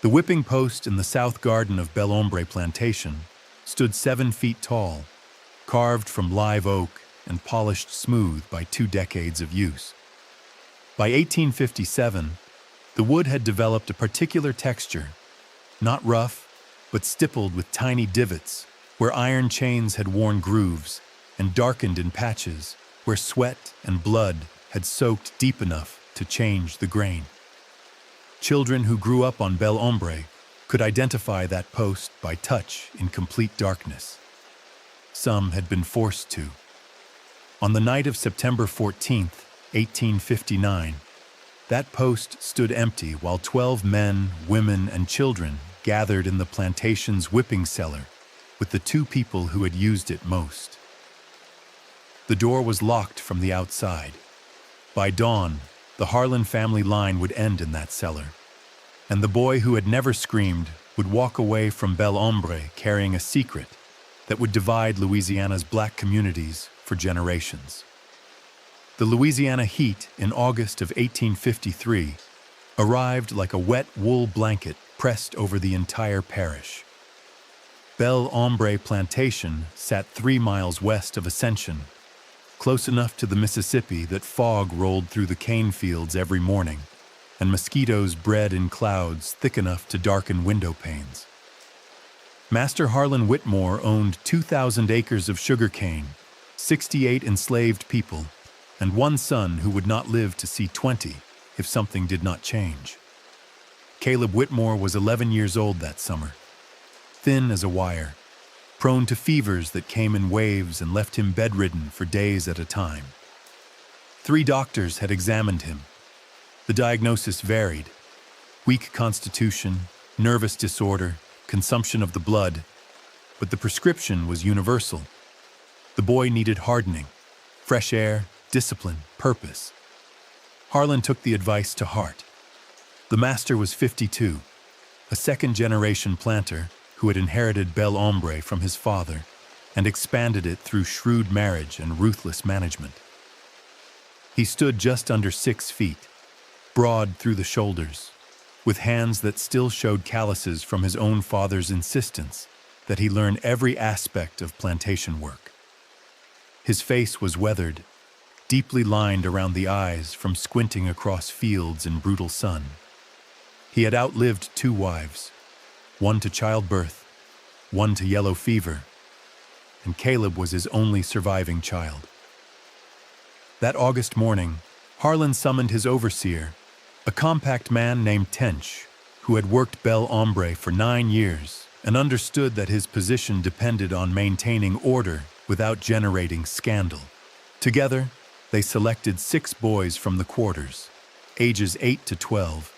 The whipping post in the south garden of Bel Ombre Plantation stood 7 feet tall, carved from live oak and polished smooth by 2 decades of use. By 1857, the wood had developed a particular texture, not rough, but stippled with tiny divots where iron chains had worn grooves and darkened in patches where sweat and blood had soaked deep enough to change the grain. Children who grew up on Bel Ombre could identify that post by touch in complete darkness. Some had been forced to. On the night of September 14th, 1859, that post stood empty while 12 men, women, and children gathered in the plantation's whipping cellar with the 2 people who had used it most. The door was locked from the outside. By dawn, the Harlan family line would end in that cellar, and the boy who had never screamed would walk away from Bel Ombre carrying a secret that would divide Louisiana's black communities for generations. The Louisiana heat in August of 1853 arrived like a wet wool blanket pressed over the entire parish. Bel Ombre Plantation sat 3 miles west of Ascension, close enough to the Mississippi that fog rolled through the cane fields every morning, and mosquitoes bred in clouds thick enough to darken window panes. Master Harlan Whitmore owned 2,000 acres of sugarcane, 68 enslaved people, and 1 son who would not live to see 20 if something did not change. Caleb Whitmore was 11 years old that summer, thin as a wire, prone to fevers that came in waves and left him bedridden for days at a time. 3 doctors had examined him. The diagnosis varied: weak constitution, nervous disorder, consumption of the blood, but the prescription was universal. The boy needed hardening, fresh air, discipline, purpose. Harlan took the advice to heart. The master was 52, a second-generation planter who had inherited Bel Ombre from his father and expanded it through shrewd marriage and ruthless management. He stood just under 6 feet, broad through the shoulders, with hands that still showed calluses from his own father's insistence that he learn every aspect of plantation work. His face was weathered, deeply lined around the eyes from squinting across fields in brutal sun. He had outlived 2 wives, one to childbirth, one to yellow fever, and Caleb was his only surviving child. That August morning, Harlan summoned his overseer, a compact man named Tench, who had worked Bel Ombre for 9 years and understood that his position depended on maintaining order without generating scandal. Together, they selected 6 boys from the quarters, ages 8 to 12,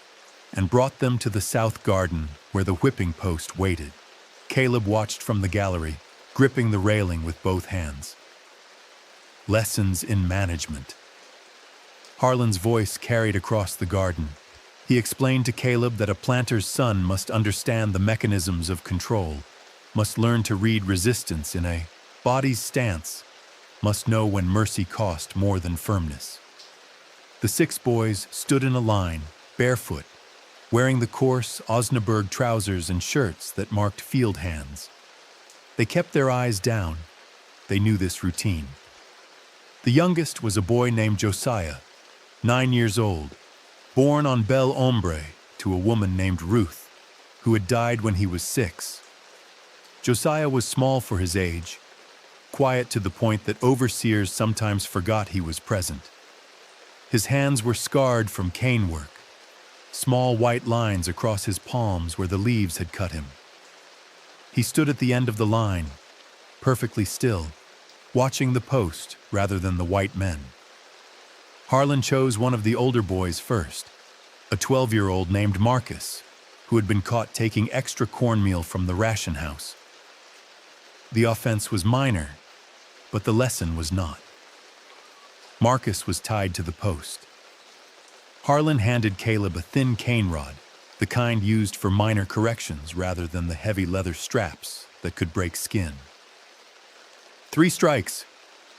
and brought them to the south garden where the whipping post waited. Caleb watched from the gallery, gripping the railing with both hands. Lessons in management. Harlan's voice carried across the garden. He explained to Caleb that a planter's son must understand the mechanisms of control, must learn to read resistance in a body's stance, must know when mercy cost more than firmness. The 6 boys stood in a line, barefoot, wearing the coarse Osnaburg trousers and shirts that marked field hands. They kept their eyes down. They knew this routine. The youngest was a boy named Josiah, 9 years old, born on Bel Ombre to a woman named Ruth, who had died when he was 6. Josiah was small for his age, quiet to the point that overseers sometimes forgot he was present. His hands were scarred from cane work, small white lines across his palms where the leaves had cut him. He stood at the end of the line, perfectly still, watching the post rather than the white men. Harlan chose one of the older boys first, a 12-year-old named Marcus, who had been caught taking extra cornmeal from the ration house. The offense was minor, but the lesson was not. Marcus was tied to the post. Harlan handed Caleb a thin cane rod, the kind used for minor corrections rather than the heavy leather straps that could break skin. 3 strikes,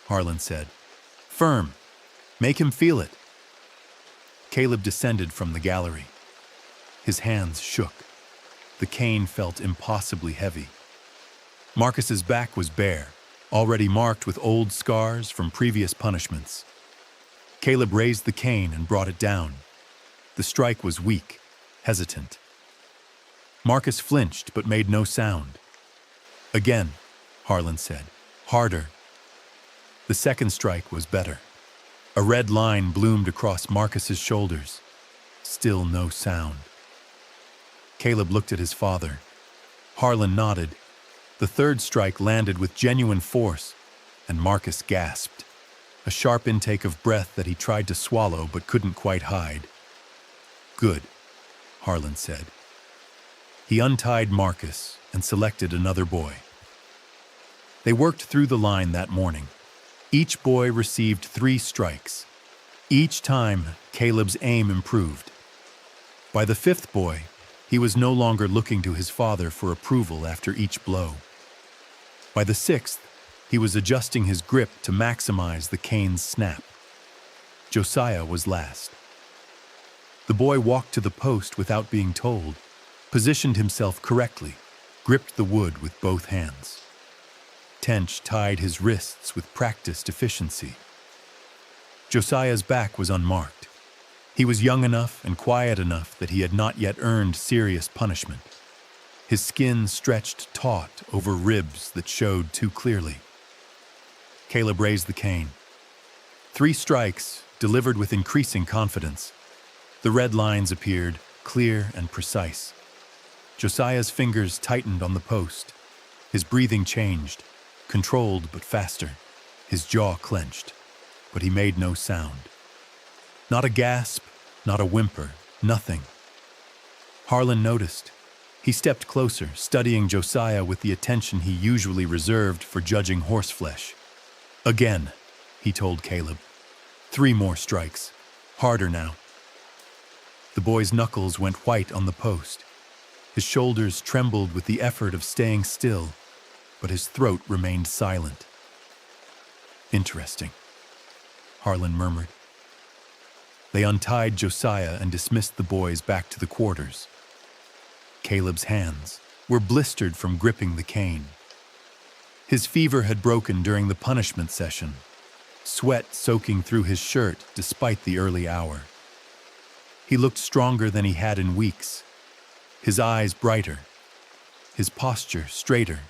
Harlan said. Firm. Make him feel it. Caleb descended from the gallery. His hands shook. the cane felt impossibly heavy. Marcus's back was bare, already marked with old scars from previous punishments. Caleb raised the cane and brought it down. The strike was weak, hesitant. Marcus flinched but made no sound. "Again," Harlan said. "Harder." The second strike was better. A red line bloomed across Marcus's shoulders. Still no sound. Caleb looked at his father. Harlan nodded. The third strike landed with genuine force, and Marcus gasped. A sharp intake of breath that he tried to swallow but couldn't quite hide. "Good," Harlan said. He untied Marcus and selected another boy. They worked through the line that morning. Each boy received 3 strikes. Each time, Caleb's aim improved. By the 5th boy, he was no longer looking to his father for approval after each blow. By the 6th, he was adjusting his grip to maximize the cane's snap. Josiah was last. The boy walked to the post without being told, positioned himself correctly, gripped the wood with both hands. Tench tied his wrists with practiced efficiency. Josiah's back was unmarked. He was young enough and quiet enough that he had not yet earned serious punishment. His skin stretched taut over ribs that showed too clearly. Caleb raised the cane. 3 strikes, delivered with increasing confidence. The red lines appeared, clear and precise. Josiah's fingers tightened on the post. His breathing changed, controlled but faster. His jaw clenched, but he made no sound. Not a gasp, not a whimper, nothing. Harlan noticed. He stepped closer, studying Josiah with the attention he usually reserved for judging horseflesh. "Again," he told Caleb. 3 more strikes. Harder now. The boy's knuckles went white on the post. His shoulders trembled with the effort of staying still, but his throat remained silent. "Interesting," Harlan murmured. They untied Josiah and dismissed the boys back to the quarters. Caleb's hands were blistered from gripping the cane. His fever had broken during the punishment session, sweat soaking through his shirt despite the early hour. He looked stronger than he had in weeks, his eyes brighter, his posture straighter.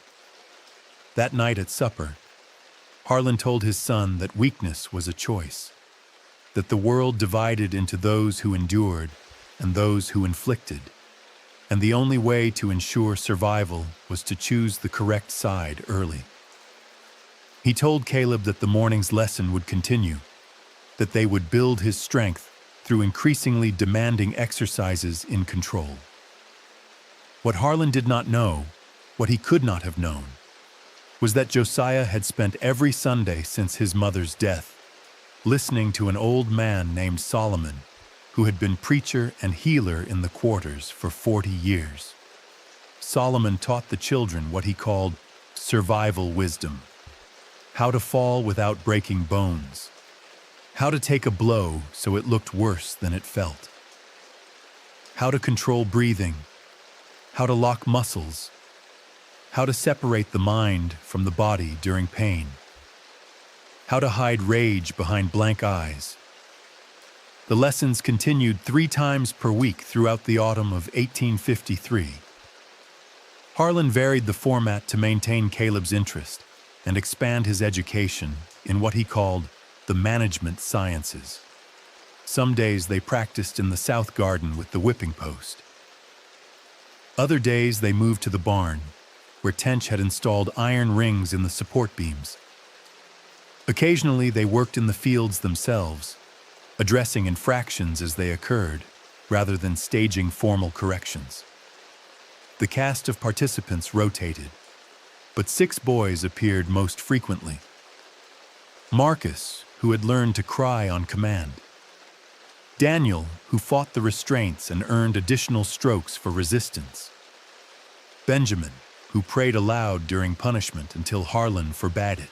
That night at supper, Harlan told his son that weakness was a choice, that the world divided into those who endured and those who inflicted, and the only way to ensure survival was to choose the correct side early. He told Caleb that the morning's lesson would continue, that they would build his strength through increasingly demanding exercises in control. What Harlan did not know, what he could not have known, was that Josiah had spent every Sunday since his mother's death listening to an old man named Solomon, who had been preacher and healer in the quarters for 40 years. Solomon taught the children what he called survival wisdom: how to fall without breaking bones, how to take a blow so it looked worse than it felt, how to control breathing, how to lock muscles, how to separate the mind from the body during pain, how to hide rage behind blank eyes. The lessons continued 3 times per week throughout the autumn of 1853. Harlan varied the format to maintain Caleb's interest and expand his education in what he called the management sciences. Some days they practiced in the south garden with the whipping post. Other days they moved to the barn, where Tench had installed iron rings in the support beams. Occasionally they worked in the fields themselves, addressing infractions as they occurred, rather than staging formal corrections. The cast of participants rotated, but 6 boys appeared most frequently. Marcus, who had learned to cry on command. Daniel, who fought the restraints and earned additional strokes for resistance. Benjamin, who prayed aloud during punishment until Harlan forbade it.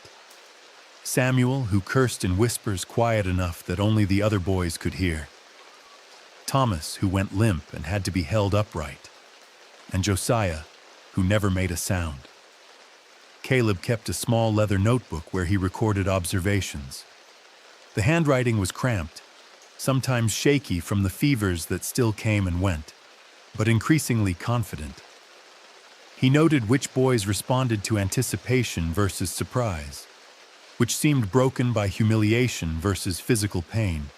Samuel, who cursed in whispers quiet enough that only the other boys could hear. Thomas, who went limp and had to be held upright. and Josiah, who never made a sound. Caleb kept a small leather notebook where he recorded observations. The handwriting was cramped, sometimes shaky from the fevers that still came and went, but increasingly confident. He noted which boys responded to anticipation versus surprise, which seemed broken by humiliation versus physical pain,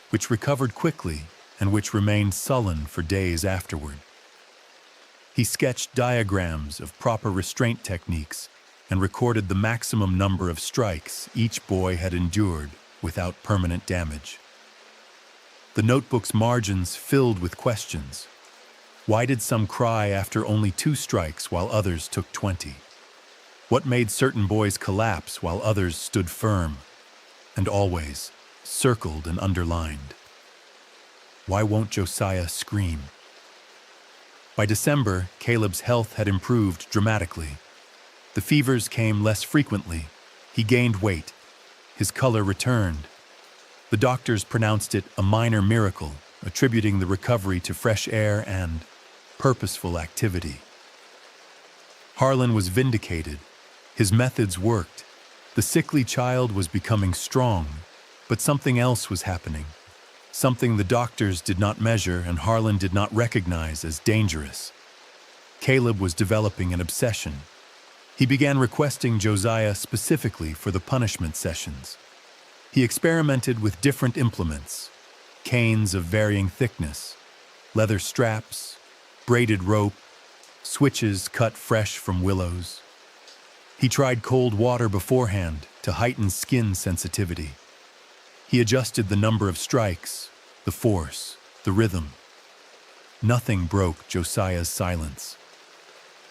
which recovered quickly and which remained sullen for days afterward. He sketched diagrams of proper restraint techniques and recorded the maximum number of strikes each boy had endured without permanent damage. The notebook's margins filled with questions. Why did some cry after only 2 strikes while others took 20? What made certain boys collapse while others stood firm? And always, circled and underlined. Why won't Josiah scream? By December, Caleb's health had improved dramatically. The fevers came less frequently. He gained weight. His color returned. The doctors pronounced it a minor miracle, attributing the recovery to fresh air and purposeful activity. Harlan was vindicated. His methods worked. The sickly child was becoming strong, but something else was happening. Something the doctors did not measure and Harlan did not recognize as dangerous. Caleb was developing an obsession. He began requesting Josiah specifically for the punishment sessions. He experimented with different implements, canes of varying thickness, leather straps, braided rope, switches cut fresh from willows. He tried cold water beforehand to heighten skin sensitivity. He adjusted the number of strikes, the force, the rhythm. Nothing broke Josiah's silence.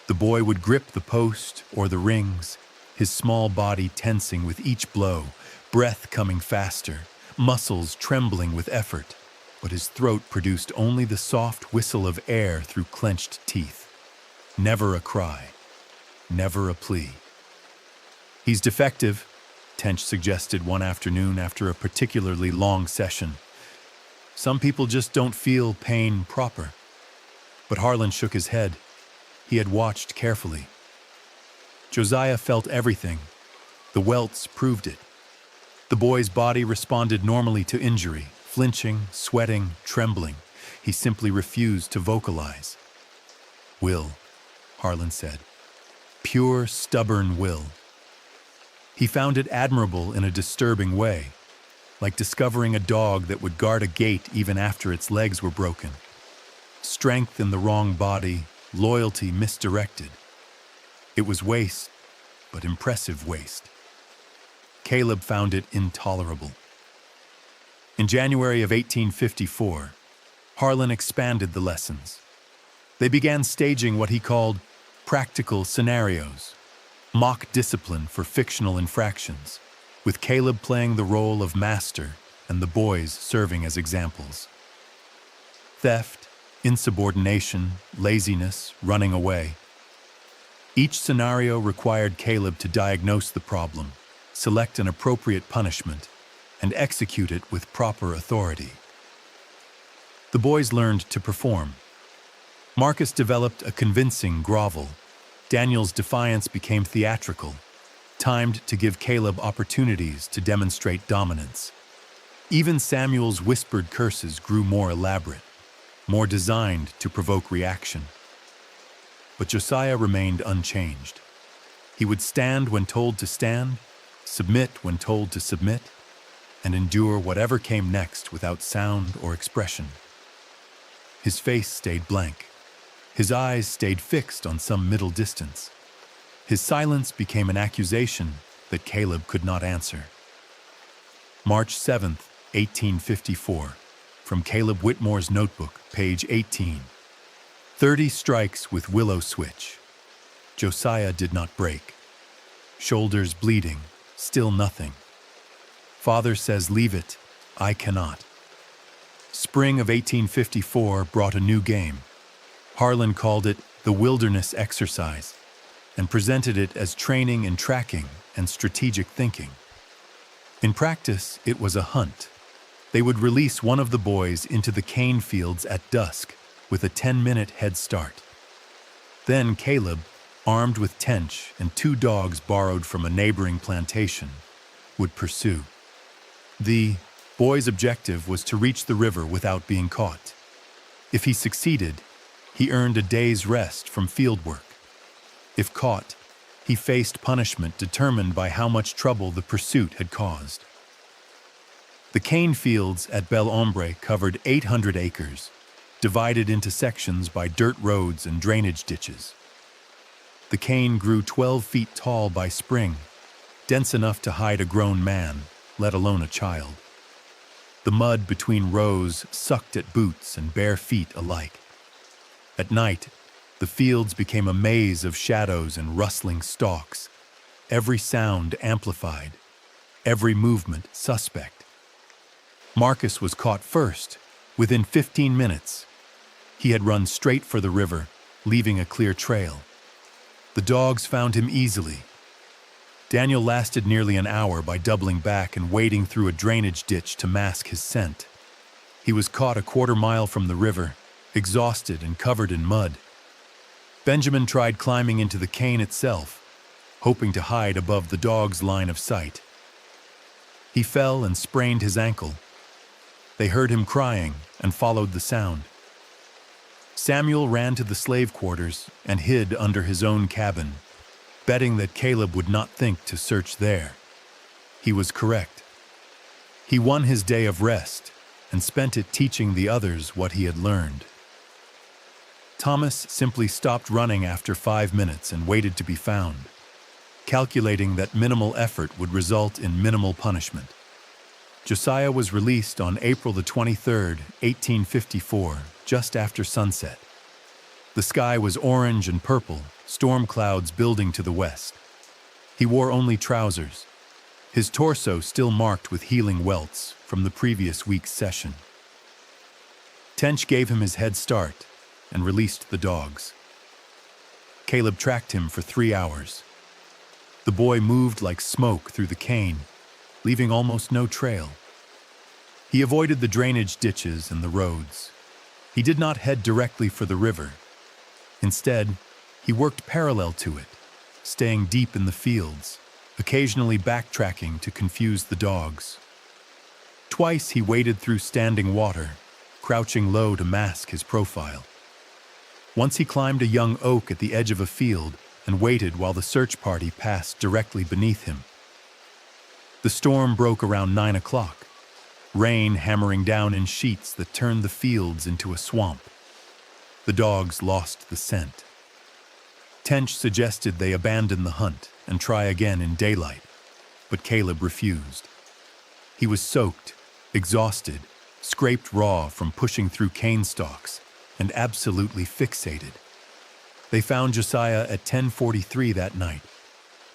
The boy would grip the post or the rings, his small body tensing with each blow, breath coming faster, muscles trembling with effort, but his throat produced only the soft whistle of air through clenched teeth. Never a cry, never a plea. "He's defective," Tench suggested one afternoon after a particularly long session. "Some people just don't feel pain proper." But Harlan shook his head. He had watched carefully. Josiah felt everything. The welts proved it. The boy's body responded normally to injury, flinching, sweating, trembling. He simply refused to vocalize. "Will," Harlan said. "Pure, stubborn will." He found it admirable in a disturbing way, like discovering a dog that would guard a gate even after its legs were broken. Strength in the wrong body, loyalty misdirected. It was waste, but impressive waste. Caleb found it intolerable. In January of 1854, Harlan expanded the lessons. They began staging what he called practical scenarios, mock discipline for fictional infractions, with Caleb playing the role of master and the boys serving as examples. Theft, insubordination, laziness, running away. Each scenario required Caleb to diagnose the problem, select an appropriate punishment, and execute it with proper authority. The boys learned to perform. Marcus developed a convincing grovel. Daniel's defiance became theatrical, timed to give Caleb opportunities to demonstrate dominance. Even Samuel's whispered curses grew more elaborate, more designed to provoke reaction. But Josiah remained unchanged. He would stand when told to stand, submit when told to submit, and endure whatever came next without sound or expression. His face stayed blank. His eyes stayed fixed on some middle distance. His silence became an accusation that Caleb could not answer. March 7th, 1854, from Caleb Whitmore's notebook, page 18. 30 strikes with willow switch. Josiah did not break. Shoulders bleeding, still nothing. Father says leave it, I cannot. Spring of 1854 brought a new game. Harlan called it the wilderness exercise and presented it as training in tracking and strategic thinking. In practice, it was a hunt. They would release one of the boys into the cane fields at dusk with a 10-minute head start. Then Caleb, armed with tench and 2 dogs borrowed from a neighboring plantation, would pursue. The boy's objective was to reach the river without being caught. If he succeeded, he earned a day's rest from field work. If caught, he faced punishment determined by how much trouble the pursuit had caused. The cane fields at Bel Ombre covered 800 acres, divided into sections by dirt roads and drainage ditches. The cane grew 12 feet tall by spring, dense enough to hide a grown man, let alone a child. The mud between rows sucked at boots and bare feet alike. At night, the fields became a maze of shadows and rustling stalks, every sound amplified, every movement suspect. Marcus was caught first, within 15 minutes. He had run straight for the river, leaving a clear trail. The dogs found him easily. Daniel lasted nearly an hour by doubling back and wading through a drainage ditch to mask his scent. He was caught a quarter-mile from the river, exhausted and covered in mud. Benjamin tried climbing into the cane itself, hoping to hide above the dog's line of sight. He fell and sprained his ankle. They heard him crying and followed the sound. Samuel ran to the slave quarters and hid under his own cabin, betting that Caleb would not think to search there. He was correct. He won his day of rest and spent it teaching the others what he had learned. Thomas simply stopped running after 5 minutes and waited to be found, calculating that minimal effort would result in minimal punishment. Josiah was released on April the 23rd, 1854, just after sunset. The sky was orange and purple, storm clouds building to the west. He wore only trousers, his torso still marked with healing welts from the previous week's session. Tench gave him his head start and released the dogs. Caleb tracked him for 3 hours. The boy moved like smoke through the cane, leaving almost no trail. He avoided the drainage ditches and the roads. He did not head directly for the river. Instead, he worked parallel to it, staying deep in the fields, occasionally backtracking to confuse the dogs. Twice he waded through standing water, crouching low to mask his profile. Once he climbed a young oak at the edge of a field and waited while the search party passed directly beneath him. The storm broke around 9 o'clock, rain hammering down in sheets that turned the fields into a swamp. The dogs lost the scent. Tench suggested they abandon the hunt and try again in daylight, but Caleb refused. He was soaked, exhausted, scraped raw from pushing through cane stalks, and absolutely fixated. They found Josiah at 10:43 that night,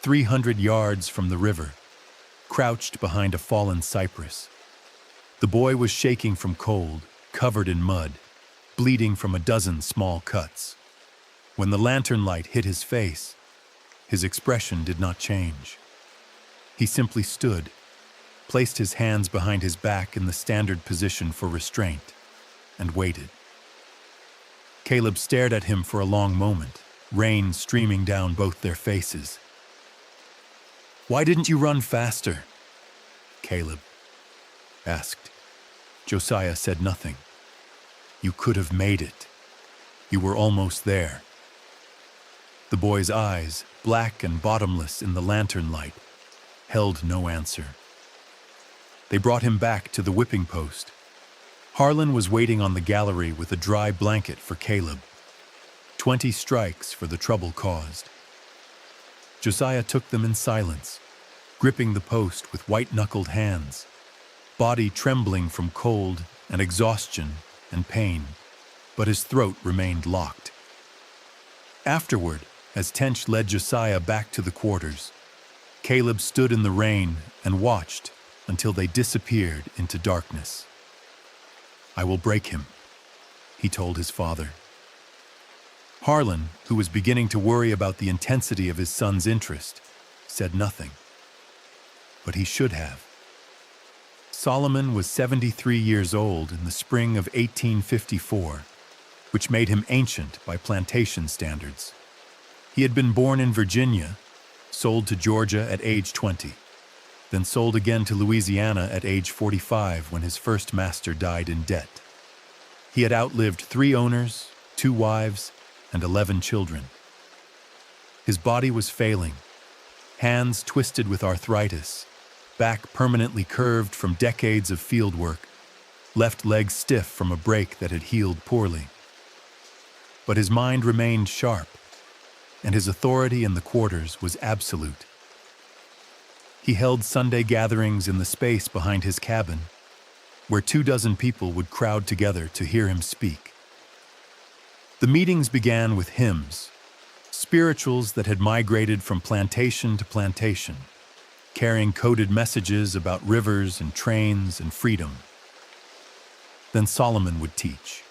300 yards from the river, crouched behind a fallen cypress. The boy was shaking from cold, covered in mud, bleeding from a dozen small cuts. When the lantern light hit his face, his expression did not change. He simply stood, placed his hands behind his back in the standard position for restraint, and waited. Caleb stared at him for a long moment, rain streaming down both their faces. "Why didn't you run faster?" Caleb asked. Josiah said nothing. "You could have made it. You were almost there." The boy's eyes, black and bottomless in the lantern light, held no answer. They brought him back to the whipping post. Harlan was waiting on the gallery with a dry blanket for Caleb. 20 strikes for the trouble caused. Josiah took them in silence, gripping the post with white-knuckled hands, body trembling from cold and exhaustion and pain, but his throat remained locked. Afterward, as Tench led Josiah back to the quarters, Caleb stood in the rain and watched until they disappeared into darkness. "I will break him," he told his father. Harlan, who was beginning to worry about the intensity of his son's interest, said nothing. But he should have. Solomon was 73 years old in the spring of 1854, which made him ancient by plantation standards. He had been born in Virginia, sold to Georgia at age 20, then sold again to Louisiana at age 45 when his first master died in debt. He had outlived 3 owners, 2 wives, and 11 children. His body was failing, hands twisted with arthritis, back permanently curved from decades of field work, left leg stiff from a break that had healed poorly. But his mind remained sharp, and his authority in the quarters was absolute. He held Sunday gatherings in the space behind his cabin, where 24 people would crowd together to hear him speak. The meetings began with hymns, spirituals that had migrated from plantation to plantation, carrying coded messages about rivers and trains and freedom. Then Solomon would teach.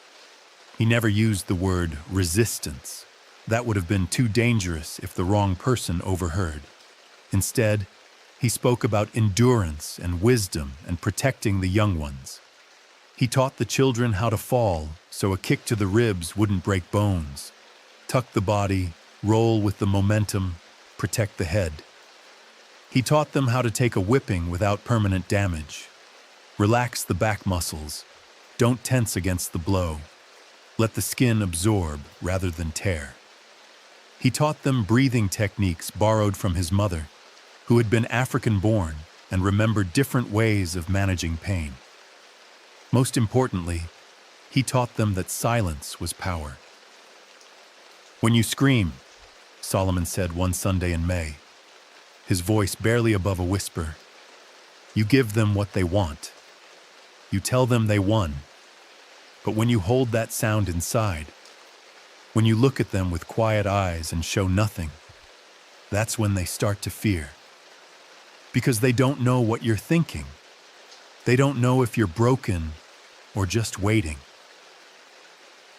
He never used the word resistance. That would have been too dangerous if the wrong person overheard. Instead, he spoke about endurance and wisdom and protecting the young ones. He taught the children how to fall so a kick to the ribs wouldn't break bones, tuck the body, roll with the momentum, protect the head. He taught them how to take a whipping without permanent damage. Relax the back muscles. Don't tense against the blow. Let the skin absorb rather than tear. He taught them breathing techniques borrowed from his mother, who had been African-born and remembered different ways of managing pain. Most importantly, he taught them that silence was power. "When you scream," Solomon said one Sunday in May, his voice barely above a whisper, "you give them what they want. You tell them they won. But when you hold that sound inside, when you look at them with quiet eyes and show nothing, that's when they start to fear. Because they don't know what you're thinking. They don't know if you're broken or just waiting."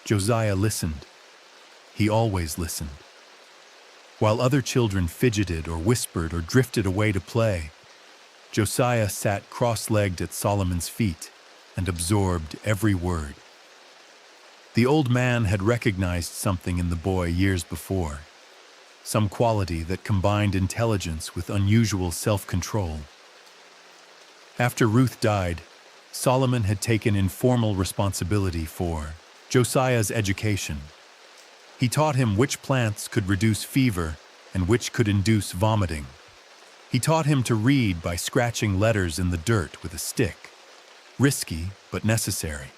Josiah listened. He always listened. While other children fidgeted or whispered or drifted away to play, Josiah sat cross-legged at Solomon's feet and absorbed every word. The old man had recognized something in the boy years before, some quality that combined intelligence with unusual self-control. After Ruth died, Solomon had taken informal responsibility for Josiah's education. He taught him which plants could reduce fever and which could induce vomiting. He taught him to read by scratching letters in the dirt with a stick, risky but necessary.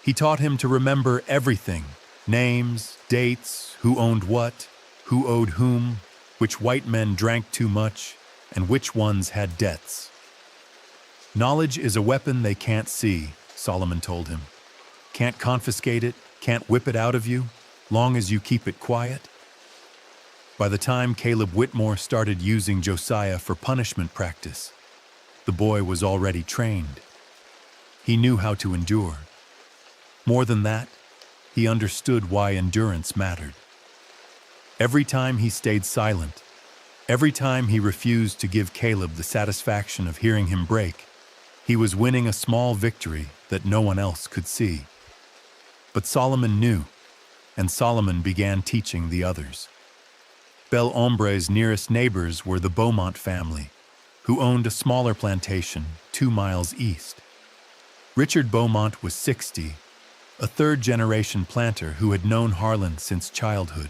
He taught him to remember everything, names, dates, who owned what, who owed whom, which white men drank too much, and which ones had debts. "Knowledge is a weapon they can't see," Solomon told him. "Can't confiscate it, can't whip it out of you, long as you keep it quiet." By the time Caleb Whitmore started using Josiah for punishment practice, the boy was already trained. He knew how to endure. More than that, he understood why endurance mattered. Every time he stayed silent, every time he refused to give Caleb the satisfaction of hearing him break, he was winning a small victory that no one else could see. But Solomon knew, and Solomon began teaching the others. Bel Ombre's nearest neighbors were the Beaumont family, who owned a smaller plantation 2 miles east. Richard Beaumont was 60, a third-generation planter who had known Harlan since childhood.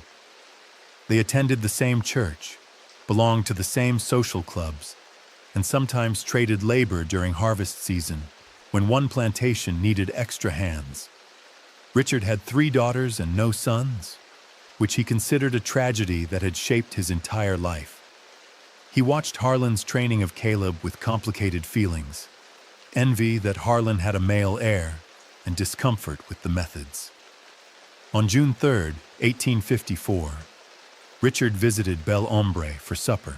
They attended the same church, belonged to the same social clubs, and sometimes traded labor during harvest season when one plantation needed extra hands. Richard had 3 daughters and no sons, which he considered a tragedy that had shaped his entire life. He watched Harlan's training of Caleb with complicated feelings, envy that Harlan had a male heir, and discomfort with the methods. On June 3, 1854, Richard visited Bel Ombre for supper.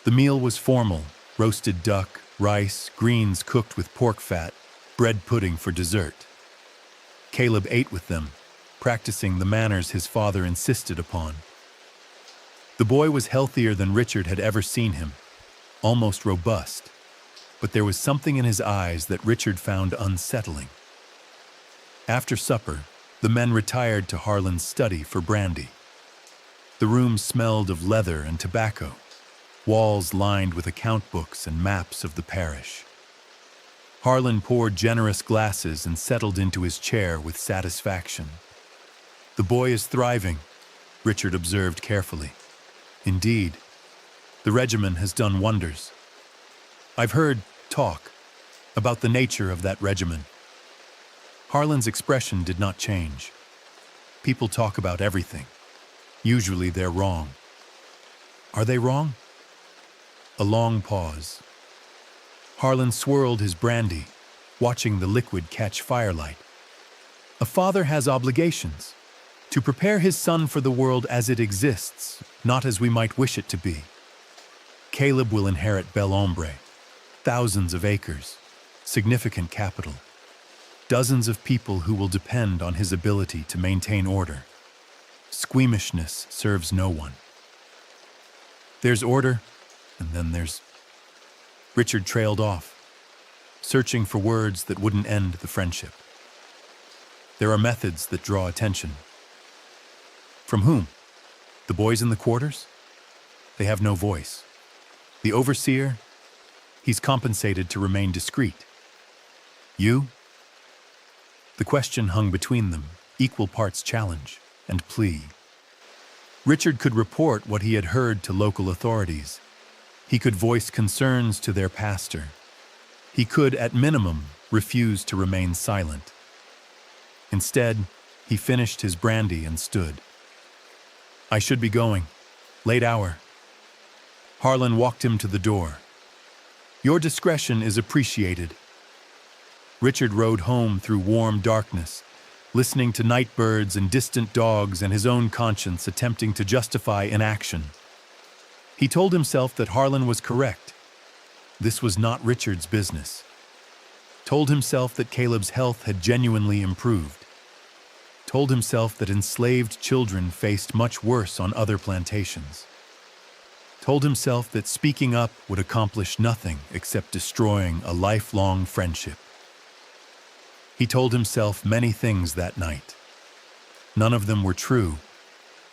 The meal was formal: roasted duck, rice, greens cooked with pork fat, bread pudding for dessert. Caleb ate with them, practicing the manners his father insisted upon. The boy was healthier than Richard had ever seen him, almost robust, but there was something in his eyes that Richard found unsettling. After supper, the men retired to Harlan's study for brandy. The room smelled of leather and tobacco, walls lined with account books and maps of the parish. Harlan poured generous glasses and settled into his chair with satisfaction. "The boy is thriving," Richard observed carefully. "Indeed, the regimen has done wonders. I've heard talk about the nature of that regimen." Harlan's expression did not change. "People talk about everything. Usually they're wrong." "Are they wrong?" A long pause. Harlan swirled his brandy, watching the liquid catch firelight. "A father has obligations to prepare his son for the world as it exists, not as we might wish it to be. Caleb will inherit Belle-Ombre, thousands of acres, significant capital, dozens of people who will depend on his ability to maintain order. Squeamishness serves no one. There's order, and then there's..." Richard trailed off, searching for words that wouldn't end the friendship. "There are methods that draw attention." "From whom? The boys in the quarters? They have no voice. The overseer? He's compensated to remain discreet. You?" The question hung between them, equal parts challenge and plea. Richard could report what he had heard to local authorities. He could voice concerns to their pastor. He could, at minimum, refuse to remain silent. Instead, he finished his brandy and stood. "I should be going. Late hour." Harlan walked him to the door. "Your discretion is appreciated." Richard rode home through warm darkness, listening to night birds and distant dogs and his own conscience attempting to justify inaction. He told himself that Harlan was correct. This was not Richard's business. Told himself that Caleb's health had genuinely improved. Told himself that enslaved children faced much worse on other plantations. Told himself that speaking up would accomplish nothing except destroying a lifelong friendship. He told himself many things that night. None of them were true,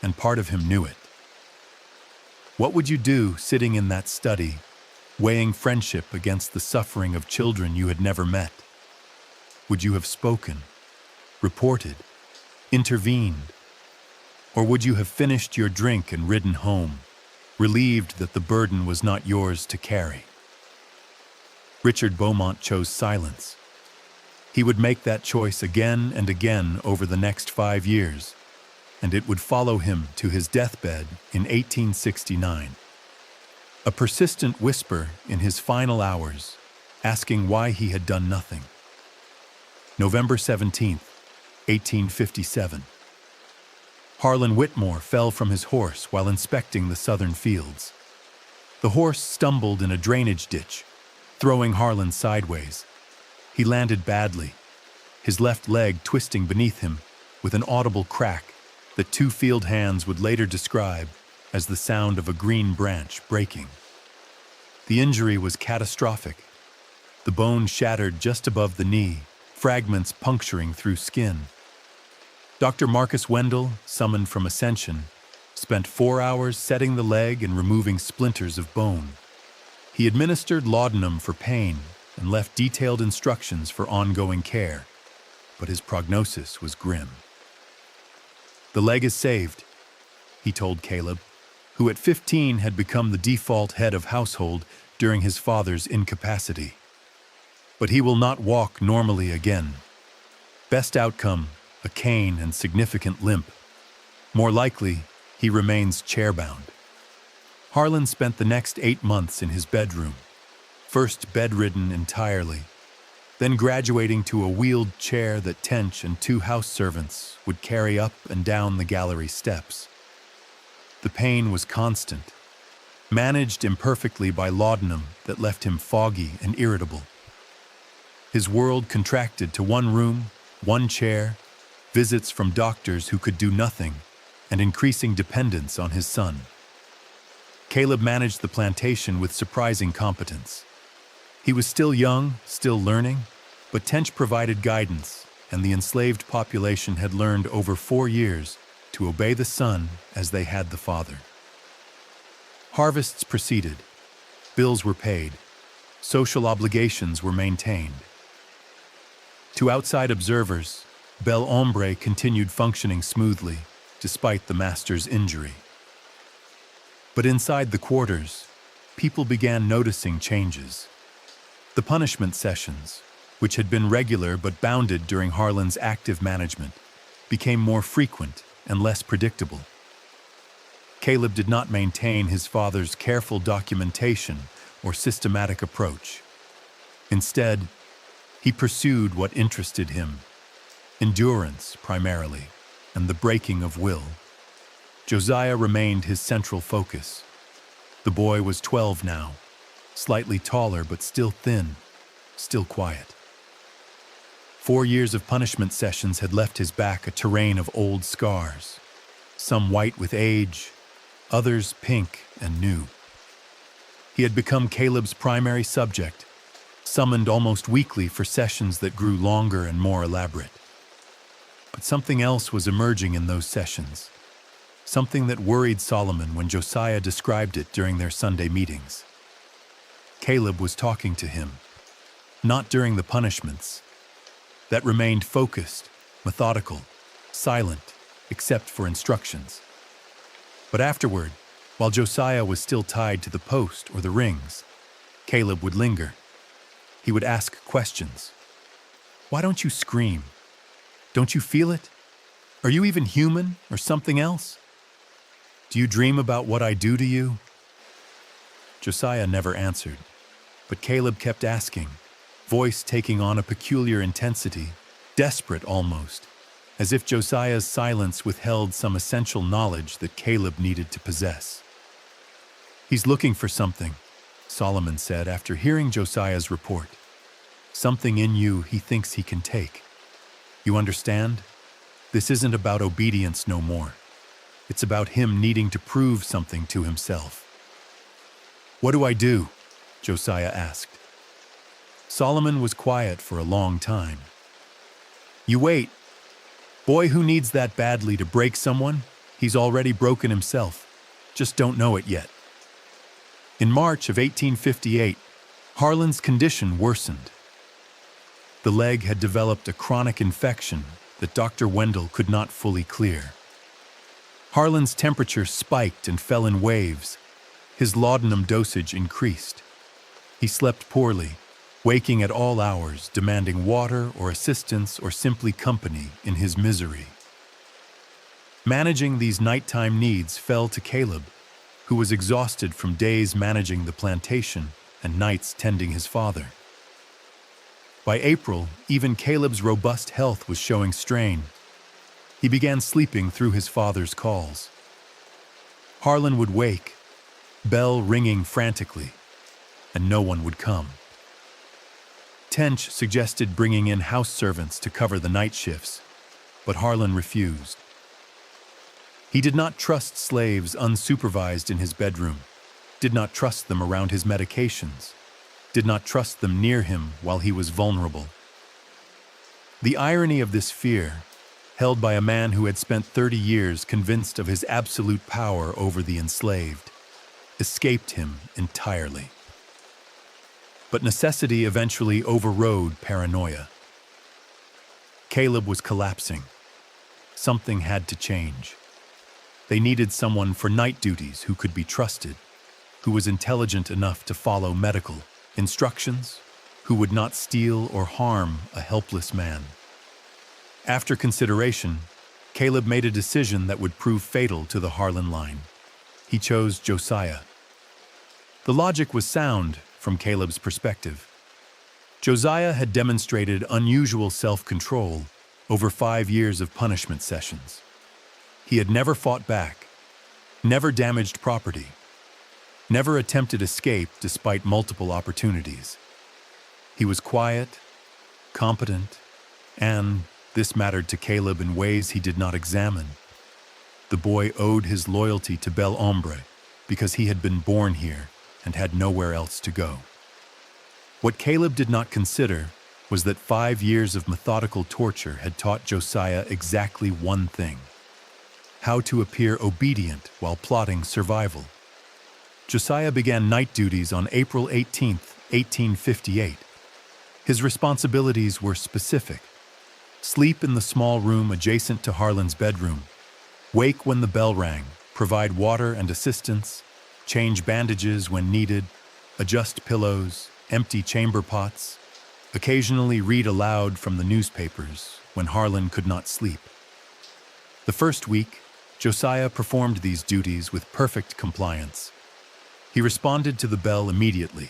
and part of him knew it. What would you do sitting in that study, weighing friendship against the suffering of children you had never met? Would you have spoken, reported, intervened? Or would you have finished your drink and ridden home, relieved that the burden was not yours to carry? Richard Beaumont chose silence. He would make that choice again and again over the next 5 years, and it would follow him to his deathbed in 1869. A persistent whisper in his final hours, asking why he had done nothing. November 17th, 1857. Harlan Whitmore fell from his horse while inspecting the southern fields. The horse stumbled in a drainage ditch, throwing Harlan sideways. He landed badly, his left leg twisting beneath him with an audible crack that 2 field hands would later describe as the sound of a green branch breaking. The injury was catastrophic. The bone shattered just above the knee, fragments puncturing through skin. Dr. Marcus Wendell, summoned from Ascension, spent 4 hours setting the leg and removing splinters of bone. He administered laudanum for pain and left detailed instructions for ongoing care, but his prognosis was grim. "The leg is saved," he told Caleb, who at 15 had become the default head of household during his father's incapacity. "But he will not walk normally again. Best outcome, a cane and significant limp. More likely, he remains chair-bound." Harlan spent the next 8 months in his bedroom, first bedridden entirely, then graduating to a wheeled chair that Tench and 2 house servants would carry up and down the gallery steps. The pain was constant, managed imperfectly by laudanum that left him foggy and irritable. His world contracted to 1 room, 1 chair, visits from doctors who could do nothing, and increasing dependence on his son. Caleb managed the plantation with surprising competence. He was still young, still learning, but Tench provided guidance, and the enslaved population had learned over 4 years to obey the son as they had the father. Harvests proceeded, bills were paid, social obligations were maintained. To outside observers, Bel Ombre continued functioning smoothly, despite the master's injury. But inside the quarters, people began noticing changes. The punishment sessions, which had been regular but bounded during Harlan's active management, became more frequent and less predictable. Caleb did not maintain his father's careful documentation or systematic approach. Instead, he pursued what interested him: endurance primarily, and the breaking of will. Josiah remained his central focus. The boy was 12 now, slightly taller but still thin, still quiet. 4 years of punishment sessions had left his back a terrain of old scars, some white with age, others pink and new. He had become Caleb's primary subject, summoned almost weekly for sessions that grew longer and more elaborate. But something else was emerging in those sessions, something that worried Solomon when Josiah described it during their Sunday meetings. Caleb was talking to him, not during the punishments, that remained focused, methodical, silent, except for instructions. But afterward, while Josiah was still tied to the post or the rings, Caleb would linger. He would ask questions. Why don't you scream? Don't you feel it? Are you even human or something else? Do you dream about what I do to you? Josiah never answered, but Caleb kept asking, voice taking on a peculiar intensity, desperate almost, as if Josiah's silence withheld some essential knowledge that Caleb needed to possess. He's looking for something, Solomon said after hearing Josiah's report. Something in you he thinks he can take. You understand? This isn't about obedience no more. It's about him needing to prove something to himself. What do I do? Josiah asked. Solomon was quiet for a long time. You wait. Boy who needs that badly to break someone, he's already broken himself. Just don't know it yet. In March of 1858, Harlan's condition worsened. The leg had developed a chronic infection that Dr. Wendell could not fully clear. Harlan's temperature spiked and fell in waves. His laudanum dosage increased. He slept poorly, waking at all hours, demanding water or assistance or simply company in his misery. Managing these nighttime needs fell to Caleb, who was exhausted from days managing the plantation and nights tending his father. By April, even Caleb's robust health was showing strain. He began sleeping through his father's calls. Harlan would wake, bell ringing frantically, and no one would come. Tench suggested bringing in house servants to cover the night shifts, but Harlan refused. He did not trust slaves unsupervised in his bedroom, did not trust them around his medications, did not trust them near him while he was vulnerable. The irony of this fear, held by a man who had spent 30 years convinced of his absolute power over the enslaved, escaped him entirely. But necessity eventually overrode paranoia. Caleb was collapsing. Something had to change. They needed someone for night duties who could be trusted, who was intelligent enough to follow medical instructions, who would not steal or harm a helpless man. After consideration, Caleb made a decision that would prove fatal to the Harlan line. He chose Josiah. The logic was sound from Caleb's perspective. Josiah had demonstrated unusual self-control over 5 years of punishment sessions. He had never fought back, never damaged property, never attempted escape despite multiple opportunities. He was quiet, competent, and this mattered to Caleb in ways he did not examine. The boy owed his loyalty to Bel Ombre because he had been born here and had nowhere else to go. What Caleb did not consider was that 5 years of methodical torture had taught Josiah exactly one thing: how to appear obedient while plotting survival. Josiah began night duties on April 18, 1858. His responsibilities were specific. Sleep in the small room adjacent to Harlan's bedroom. Wake when the bell rang, provide water and assistance, change bandages when needed, adjust pillows, empty chamber pots, occasionally read aloud from the newspapers when Harlan could not sleep. The first week, Josiah performed these duties with perfect compliance. He responded to the bell immediately.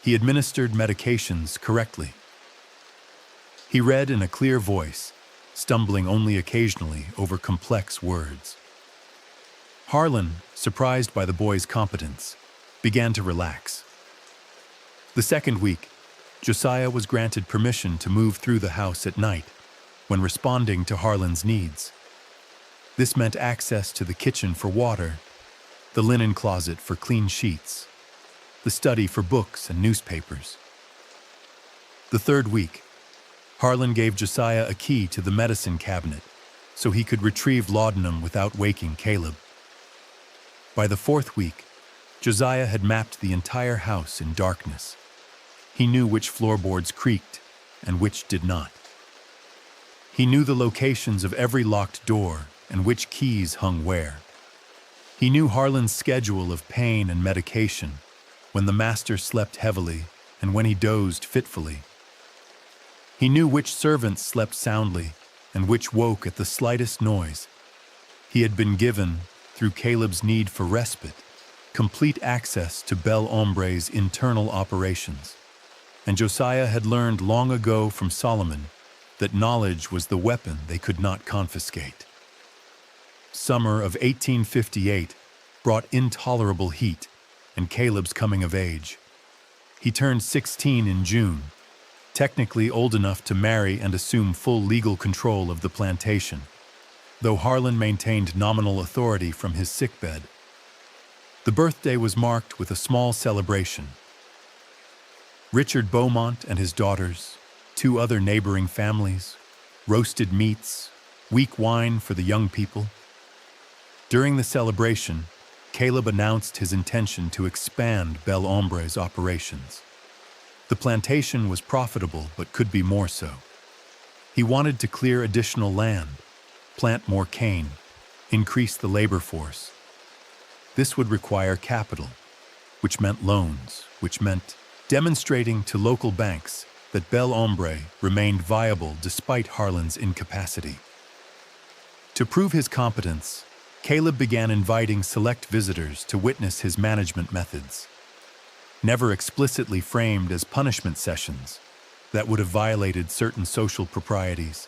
He administered medications correctly. He read in a clear voice, stumbling only occasionally over complex words. Harlan, surprised by the boy's competence, began to relax. The second week, Josiah was granted permission to move through the house at night when responding to Harlan's needs. This meant access to the kitchen for water, the linen closet for clean sheets, the study for books and newspapers. The third week, Harlan gave Josiah a key to the medicine cabinet so he could retrieve laudanum without waking Caleb. By the fourth week, Josiah had mapped the entire house in darkness. He knew which floorboards creaked and which did not. He knew the locations of every locked door and which keys hung where. He knew Harlan's schedule of pain and medication, when the master slept heavily and when he dozed fitfully. He knew which servants slept soundly and which woke at the slightest noise. He had been given, through Caleb's need for respite, complete access to Bel Hombre's internal operations. And Josiah had learned long ago from Solomon that knowledge was the weapon they could not confiscate. Summer of 1858 brought intolerable heat and Caleb's coming of age. He turned 16 in June, technically old enough to marry and assume full legal control of the plantation, though Harlan maintained nominal authority from his sickbed. The birthday was marked with a small celebration. Richard Beaumont and his daughters, 2 other neighboring families, roasted meats, weak wine for the young people. During the celebration, Caleb announced his intention to expand Bel Hombre's operations. The plantation was profitable but could be more so. He wanted to clear additional land, plant more cane, increase the labor force. This would require capital, which meant loans, which meant demonstrating to local banks that Bel Hombre remained viable despite Harlan's incapacity. To prove his competence, Caleb began inviting select visitors to witness his management methods. Never explicitly framed as punishment sessions that would have violated certain social proprieties,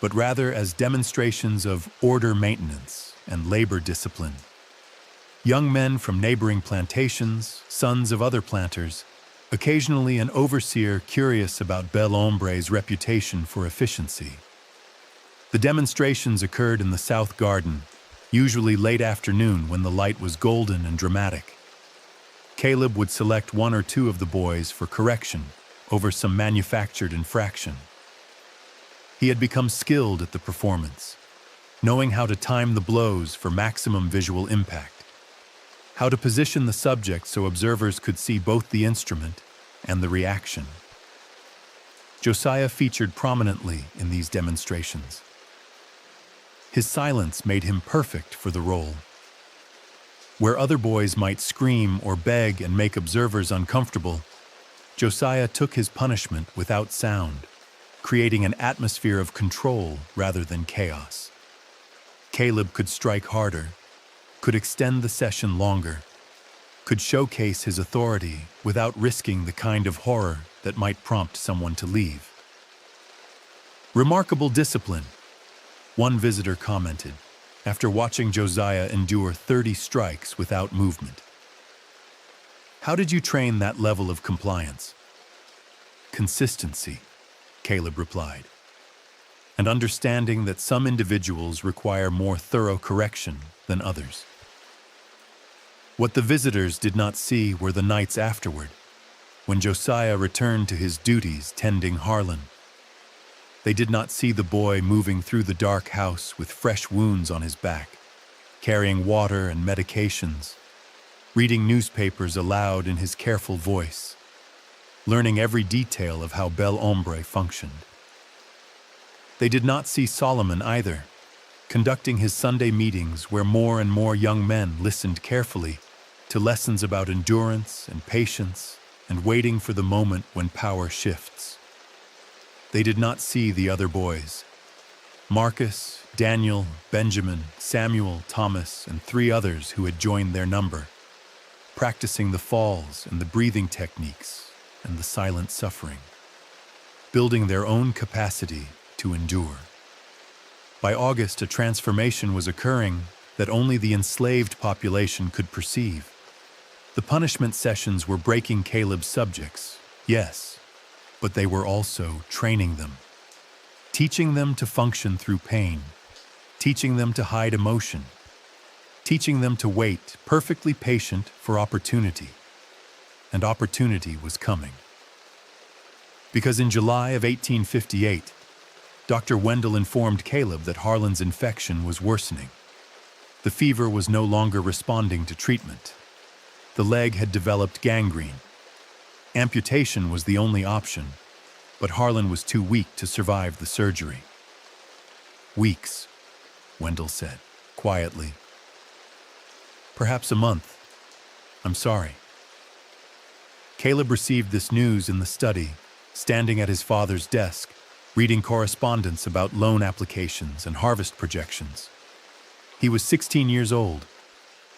but rather as demonstrations of order maintenance and labor discipline. Young men from neighboring plantations, sons of other planters, occasionally an overseer curious about Bel Hombre's reputation for efficiency. The demonstrations occurred in the South Garden, usually late afternoon when the light was golden and dramatic. Caleb would select 1 or 2 of the boys for correction over some manufactured infraction. He had become skilled at the performance, knowing how to time the blows for maximum visual impact, how to position the subject so observers could see both the instrument and the reaction. Josiah featured prominently in these demonstrations. His silence made him perfect for the role. Where other boys might scream or beg and make observers uncomfortable, Josiah took his punishment without sound, creating an atmosphere of control rather than chaos. Caleb could strike harder, could extend the session longer, could showcase his authority without risking the kind of horror that might prompt someone to leave. Remarkable discipline, one visitor commented, after watching Josiah endure 30 strikes without movement. How did you train that level of compliance? Consistency, Caleb replied, and understanding that some individuals require more thorough correction than others. What the visitors did not see were the nights afterward, when Josiah returned to his duties tending Harlan. They did not see the boy moving through the dark house with fresh wounds on his back, carrying water and medications, reading newspapers aloud in his careful voice, learning every detail of how Bel Ombre functioned. They did not see Solomon either, conducting his Sunday meetings where more and more young men listened carefully to lessons about endurance and patience and waiting for the moment when power shifts. They did not see the other boys. Marcus, Daniel, Benjamin, Samuel, Thomas, and 3 others who had joined their number, practicing the falls and the breathing techniques and the silent suffering, building their own capacity to endure. By August, a transformation was occurring that only the enslaved population could perceive. The punishment sessions were breaking Caleb's subjects, yes, but they were also training them, teaching them to function through pain, teaching them to hide emotion, teaching them to wait, perfectly patient for opportunity. And opportunity was coming. Because in July of 1858, Dr. Wendell informed Caleb that Harlan's infection was worsening. The fever was no longer responding to treatment. The leg had developed gangrene. Amputation was the only option, but Harlan was too weak to survive the surgery. "Weeks," Wendell said, quietly. "Perhaps a month. I'm sorry." Caleb received this news in the study, standing at his father's desk, reading correspondence about loan applications and harvest projections. He was 16 years old.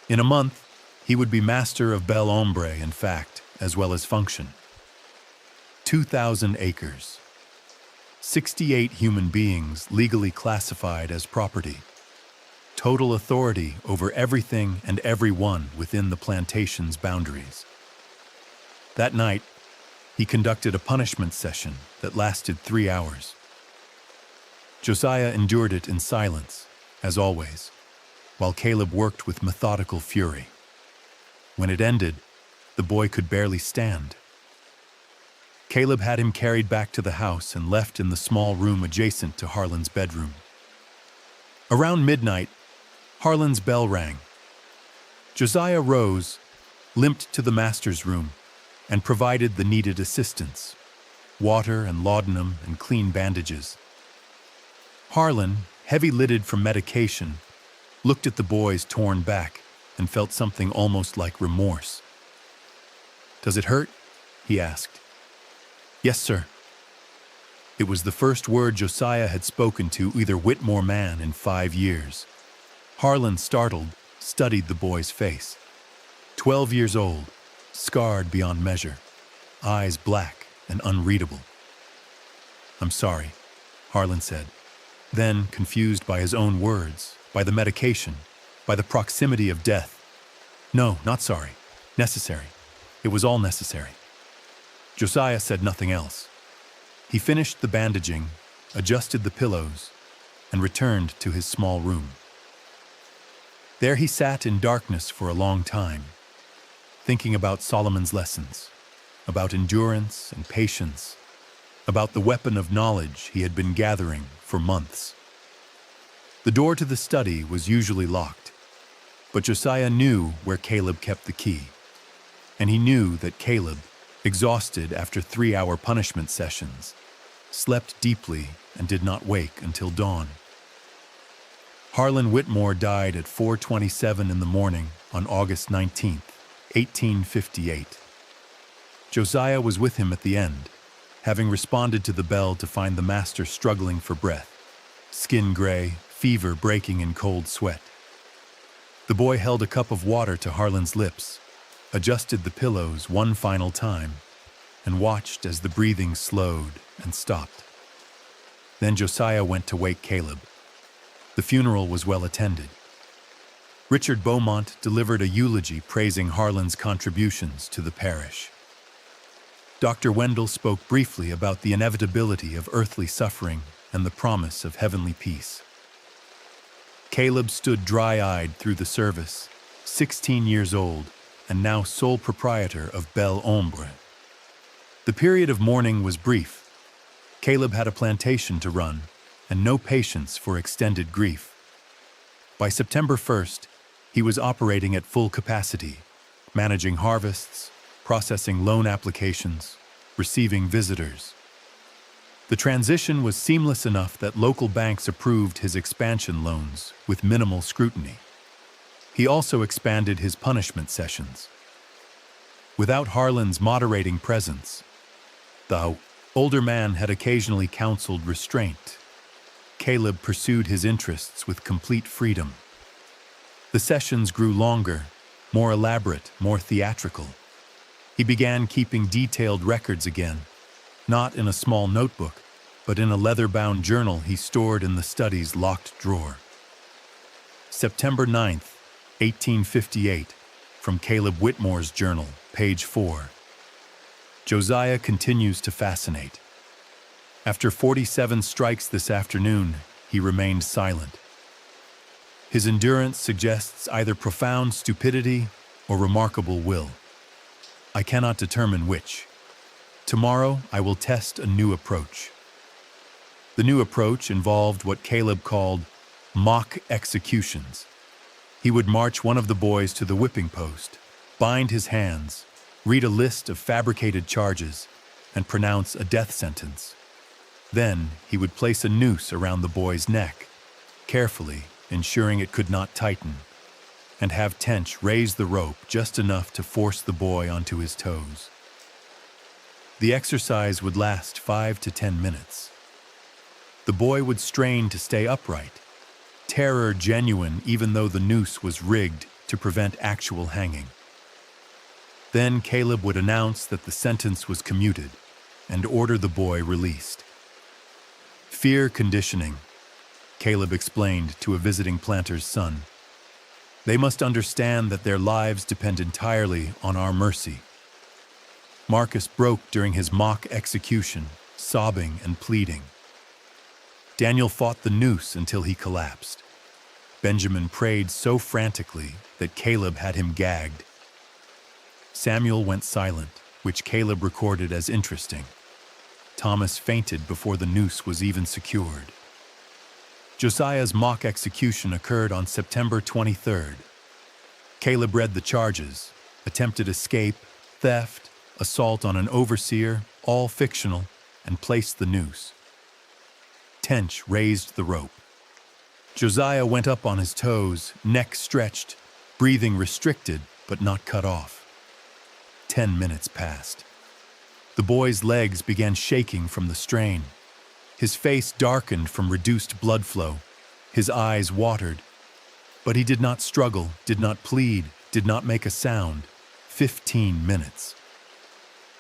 In a month, he would be master of Bel Ombre in fact, as well as function. 2,000 acres. 68 human beings legally classified as property. Total authority over everything and everyone within the plantation's boundaries. That night, he conducted a punishment session that lasted 3 hours. Josiah endured it in silence, as always, while Caleb worked with methodical fury. When it ended, the boy could barely stand. Caleb had him carried back to the house and left in the small room adjacent to Harlan's bedroom. Around midnight, Harlan's bell rang. Josiah rose, limped to the master's room, and provided the needed assistance: water and laudanum and clean bandages. Harlan, heavy-lidded from medication, looked at the boy's torn back and felt something almost like remorse. "Does it hurt?" he asked. "Yes, sir." It was the first word Josiah had spoken to either Whitmore man in 5 years. Harlan, startled, studied the boy's face. 12 years old, scarred beyond measure, eyes black and unreadable. "I'm sorry," Harlan said. Then, confused by his own words, by the medication, by the proximity of death, "No, not sorry. Necessary. It was all necessary." Josiah said nothing else. He finished the bandaging, adjusted the pillows, and returned to his small room. There he sat in darkness for a long time, thinking about Solomon's lessons, about endurance and patience, about the weapon of knowledge he had been gathering for months. The door to the study was usually locked, but Josiah knew where Caleb kept the key, and he knew that Caleb, exhausted after 3-hour punishment sessions, slept deeply and did not wake until dawn. Harlan Whitmore died at 4:27 in the morning on August 19, 1858. Josiah was with him at the end, having responded to the bell to find the master struggling for breath, skin gray, fever breaking in cold sweat. The boy held a cup of water to Harlan's lips, adjusted the pillows one final time, and watched as the breathing slowed and stopped. Then Josiah went to wake Caleb. The funeral was well attended. Richard Beaumont delivered a eulogy praising Harlan's contributions to the parish. Dr. Wendell spoke briefly about the inevitability of earthly suffering and the promise of heavenly peace. Caleb stood dry-eyed through the service, 16 years old, and now sole proprietor of Bel Ombre. The period of mourning was brief. Caleb had a plantation to run, and no patience for extended grief. By September 1st, he was operating at full capacity, managing harvests, processing loan applications, receiving visitors. The transition was seamless enough that local banks approved his expansion loans with minimal scrutiny. He also expanded his punishment sessions. Without Harlan's moderating presence, the older man had occasionally counseled restraint. Caleb pursued his interests with complete freedom. The sessions grew longer, more elaborate, more theatrical. He began keeping detailed records again, not in a small notebook, but in a leather-bound journal he stored in the study's locked drawer. September 9th, 1858, from Caleb Whitmore's journal, page 4. Josiah continues to fascinate. After 47 strikes this afternoon, he remained silent. His endurance suggests either profound stupidity or remarkable will. I cannot determine which. Tomorrow, I will test a new approach. The new approach involved what Caleb called mock executions. He would march one of the boys to the whipping post, bind his hands, read a list of fabricated charges, and pronounce a death sentence. Then he would place a noose around the boy's neck, carefully ensuring it could not tighten, and have Tench raise the rope just enough to force the boy onto his toes. The exercise would last 5 to 10 minutes. The boy would strain to stay upright, terror genuine even though the noose was rigged to prevent actual hanging. Then Caleb would announce that the sentence was commuted and order the boy released. Fear conditioning, Caleb explained to a visiting planter's son. They must understand that their lives depend entirely on our mercy. Marcus broke during his mock execution, sobbing and pleading. Daniel fought the noose until he collapsed. Benjamin prayed so frantically that Caleb had him gagged. Samuel went silent, which Caleb recorded as interesting. Thomas fainted before the noose was even secured. Josiah's mock execution occurred on September 23rd. Caleb read the charges: attempted escape, theft, assault on an overseer, all fictional, and placed the noose. Tench raised the rope. Josiah went up on his toes, neck stretched, breathing restricted but not cut off. 10 minutes passed. The boy's legs began shaking from the strain. His face darkened from reduced blood flow. His eyes watered. But he did not struggle, did not plead, did not make a sound. 15 minutes.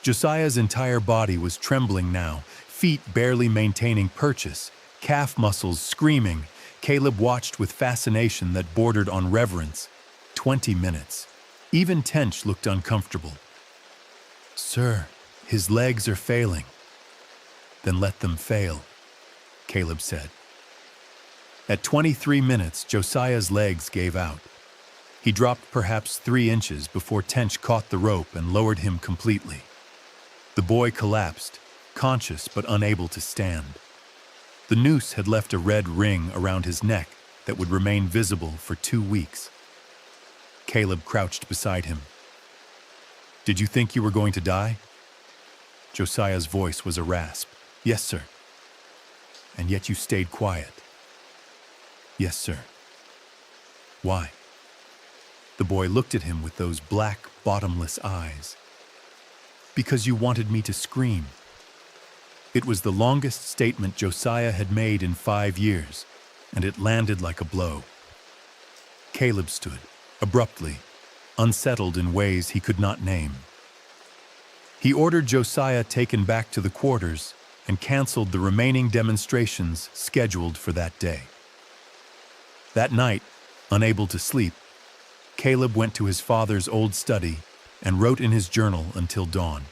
Josiah's entire body was trembling now, feet barely maintaining purchase, calf muscles screaming. Caleb watched with fascination that bordered on reverence. 20 minutes. Even Tench looked uncomfortable. "Sir, his legs are failing." "Then let them fail," Caleb said. At 23 minutes, Josiah's legs gave out. He dropped perhaps 3 inches before Tench caught the rope and lowered him completely. The boy collapsed, conscious but unable to stand. The noose had left a red ring around his neck that would remain visible for 2 weeks. Caleb crouched beside him. "Did you think you were going to die?" Josiah's voice was a rasp. "Yes, sir." "And yet you stayed quiet." "Yes, sir." "Why?" The boy looked at him with those black, bottomless eyes. "Because you wanted me to scream." It was the longest statement Josiah had made in 5 years, and it landed like a blow. Caleb stood, abruptly, unsettled in ways he could not name. He ordered Josiah taken back to the quarters and canceled the remaining demonstrations scheduled for that day. That night, unable to sleep, Caleb went to his father's old study and wrote in his journal until dawn.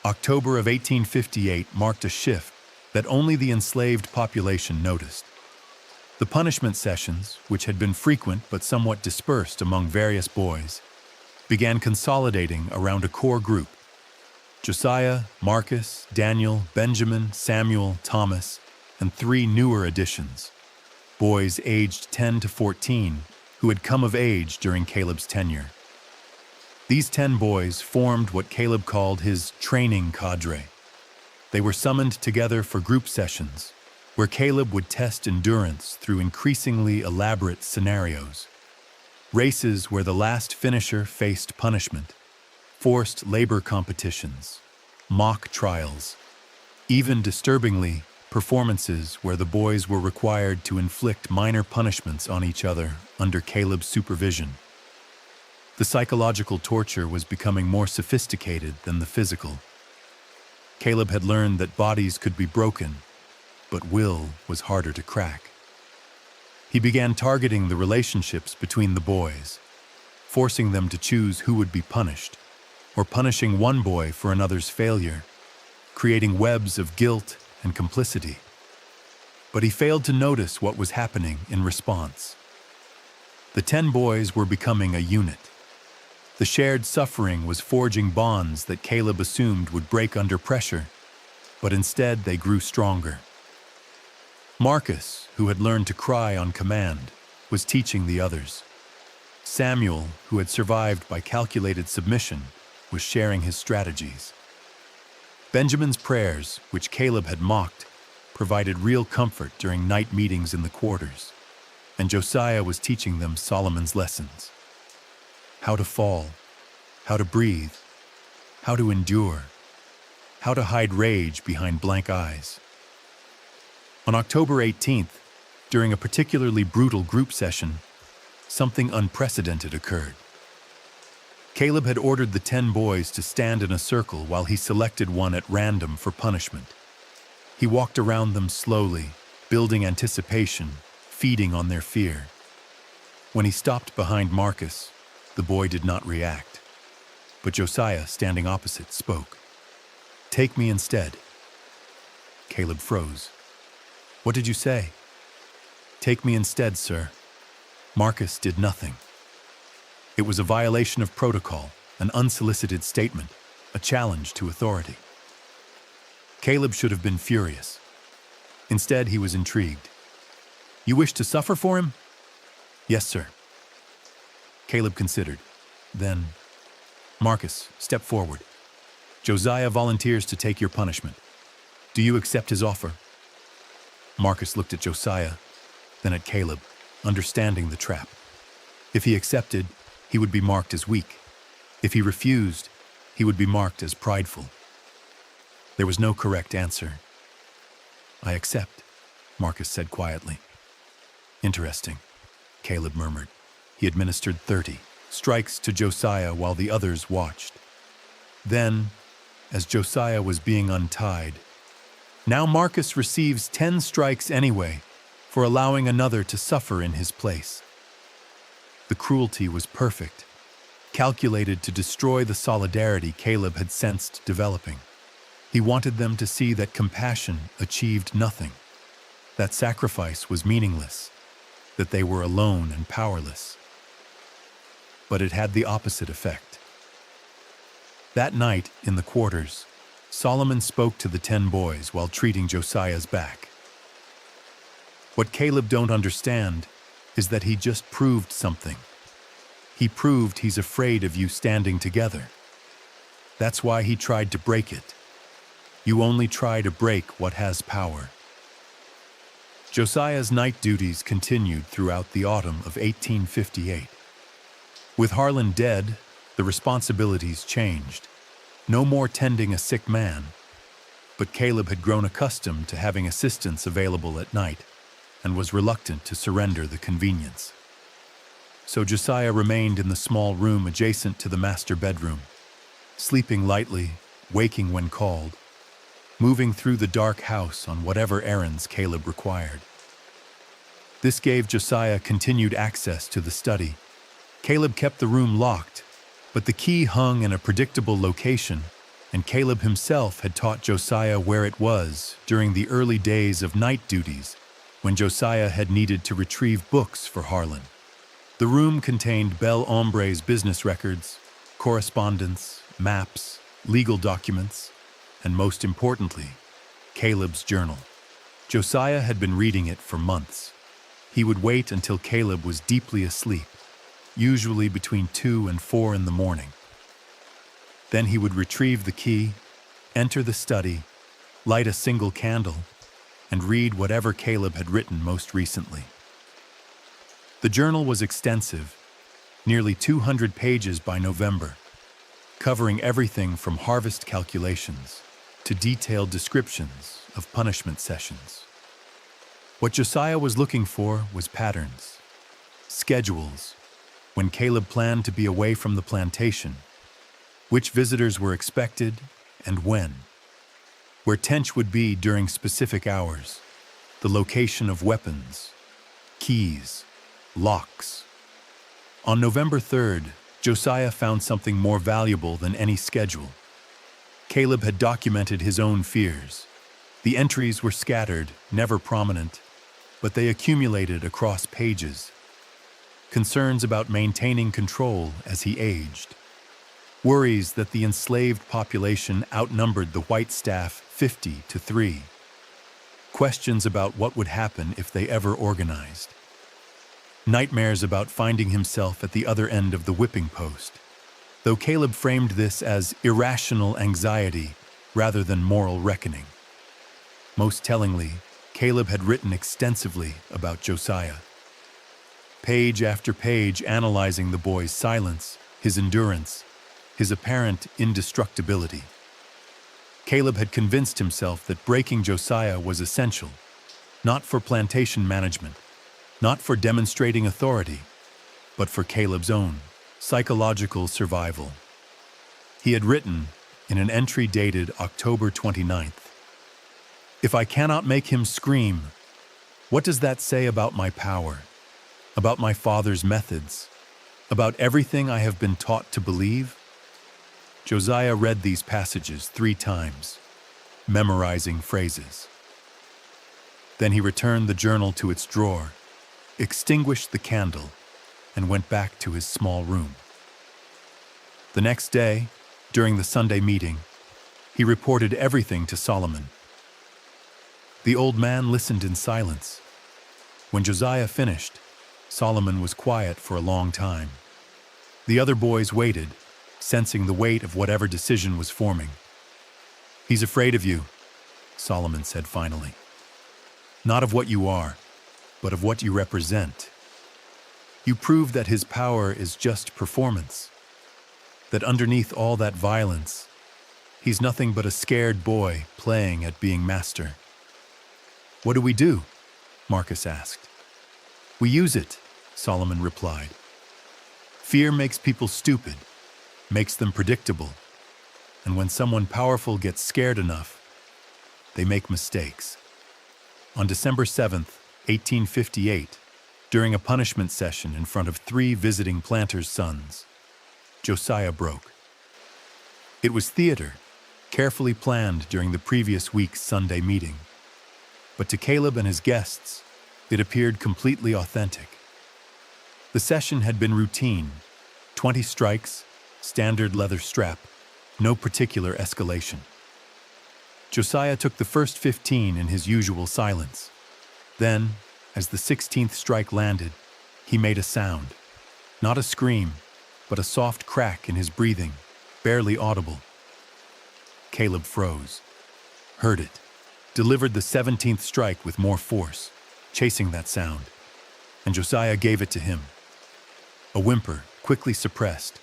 October of 1858 marked a shift that only the enslaved population noticed. The punishment sessions, which had been frequent but somewhat dispersed among various boys, began consolidating around a core group: Josiah, Marcus, Daniel, Benjamin, Samuel, Thomas, and 3 newer additions: boys aged 10 to 14 who had come of age during Caleb's tenure. These 10 boys formed what Caleb called his training cadre. They were summoned together for group sessions, where Caleb would test endurance through increasingly elaborate scenarios. Races where the last finisher faced punishment, forced labor competitions, mock trials, even disturbingly, performances where the boys were required to inflict minor punishments on each other under Caleb's supervision. The psychological torture was becoming more sophisticated than the physical. Caleb had learned that bodies could be broken, but will was harder to crack. He began targeting the relationships between the boys, forcing them to choose who would be punished, or punishing one boy for another's failure, creating webs of guilt and complicity. But he failed to notice what was happening in response. The 10 boys were becoming a unit. The shared suffering was forging bonds that Caleb assumed would break under pressure, but instead they grew stronger. Marcus, who had learned to cry on command, was teaching the others. Samuel, who had survived by calculated submission, was sharing his strategies. Benjamin's prayers, which Caleb had mocked, provided real comfort during night meetings in the quarters, and Josiah was teaching them Solomon's lessons. How to fall, how to breathe, how to endure, how to hide rage behind blank eyes. On October 18th, during a particularly brutal group session, something unprecedented occurred. Caleb had ordered the 10 boys to stand in a circle while he selected one at random for punishment. He walked around them slowly, building anticipation, feeding on their fear. When he stopped behind Marcus, the boy did not react. But Josiah, standing opposite, spoke. "Take me instead." Caleb froze. "What did you say?" "Take me instead, sir." Marcus did nothing. It was a violation of protocol, an unsolicited statement, a challenge to authority. Caleb should have been furious. Instead, he was intrigued. "You wish to suffer for him?" "Yes, sir." Caleb considered. Then, "Marcus, step forward. Josiah volunteers to take your punishment. Do you accept his offer?" Marcus looked at Josiah, then at Caleb, understanding the trap. If he accepted, he would be marked as weak. If he refused, he would be marked as prideful. There was no correct answer. "I accept," Marcus said quietly. "Interesting," Caleb murmured. He administered 30 strikes to Josiah while the others watched. Then, as Josiah was being untied, now Marcus receives 10 strikes anyway for allowing another to suffer in his place. The cruelty was perfect, calculated to destroy the solidarity Caleb had sensed developing. He wanted them to see that compassion achieved nothing, that sacrifice was meaningless, that they were alone and powerless. But it had the opposite effect. That night, in the quarters, Solomon spoke to the 10 boys while treating Josiah's back. What Caleb don't understand is that he just proved something. He proved he's afraid of you standing together. That's why he tried to break it. You only try to break what has power. Josiah's night duties continued throughout the autumn of 1858. With Harlan dead, the responsibilities changed. No more tending a sick man. But Caleb had grown accustomed to having assistants available at night and was reluctant to surrender the convenience. So Josiah remained in the small room adjacent to the master bedroom, sleeping lightly, waking when called, moving through the dark house on whatever errands Caleb required. This gave Josiah continued access to the study. Caleb kept the room locked, but the key hung in a predictable location, and Caleb himself had taught Josiah where it was during the early days of night duties, when Josiah had needed to retrieve books for Harlan. The room contained Bel Hombre's business records, correspondence, maps, legal documents, and most importantly, Caleb's journal. Josiah had been reading it for months. He would wait until Caleb was deeply asleep, usually between 2 and 4 in the morning. Then he would retrieve the key, enter the study, light a single candle, and read whatever Caleb had written most recently. The journal was extensive, nearly 200 pages by November, covering everything from harvest calculations to detailed descriptions of punishment sessions. What Josiah was looking for was patterns, schedules, when Caleb planned to be away from the plantation, which visitors were expected and when, where Tench would be during specific hours, the location of weapons, keys, locks. On November 3rd, Josiah found something more valuable than any schedule. Caleb had documented his own fears. The entries were scattered, never prominent, but they accumulated across pages. Concerns about maintaining control as he aged. Worries that the enslaved population outnumbered the white staff 50-3. Questions about what would happen if they ever organized. Nightmares about finding himself at the other end of the whipping post, though Caleb framed this as irrational anxiety rather than moral reckoning. Most tellingly, Caleb had written extensively about Josiah. Page after page analyzing the boy's silence, his endurance, his apparent indestructibility. Caleb had convinced himself that breaking Josiah was essential, not for plantation management, not for demonstrating authority, but for Caleb's own psychological survival. He had written, in an entry dated October 29th, "If I cannot make him scream, what does that say about my power, about my father's methods, about everything I have been taught to believe?" Josiah read these passages 3 times, memorizing phrases. Then he returned the journal to its drawer, extinguished the candle, and went back to his small room. The next day, during the Sunday meeting, he reported everything to Solomon. The old man listened in silence. When Josiah finished, Solomon was quiet for a long time. The other boys waited, sensing the weight of whatever decision was forming. "He's afraid of you," Solomon said finally. "Not of what you are, but of what you represent. You prove that his power is just performance, that underneath all that violence, he's nothing but a scared boy playing at being master." "What do we do?" Marcus asked. "We use it," Solomon replied. "Fear makes people stupid, makes them predictable, and when someone powerful gets scared enough, they make mistakes." On December 7th, 1858, during a punishment session in front of 3 visiting planters' sons, Josiah broke. It was theater, carefully planned during the previous week's Sunday meeting. But to Caleb and his guests, it appeared completely authentic. The session had been routine, 20 strikes, standard leather strap, no particular escalation. Josiah took the first 15 in his usual silence. Then, as the 16th strike landed, he made a sound. Not a scream, but a soft crack in his breathing, barely audible. Caleb froze, heard it, delivered the 17th strike with more force, chasing that sound, and Josiah gave it to him. A whimper, quickly suppressed,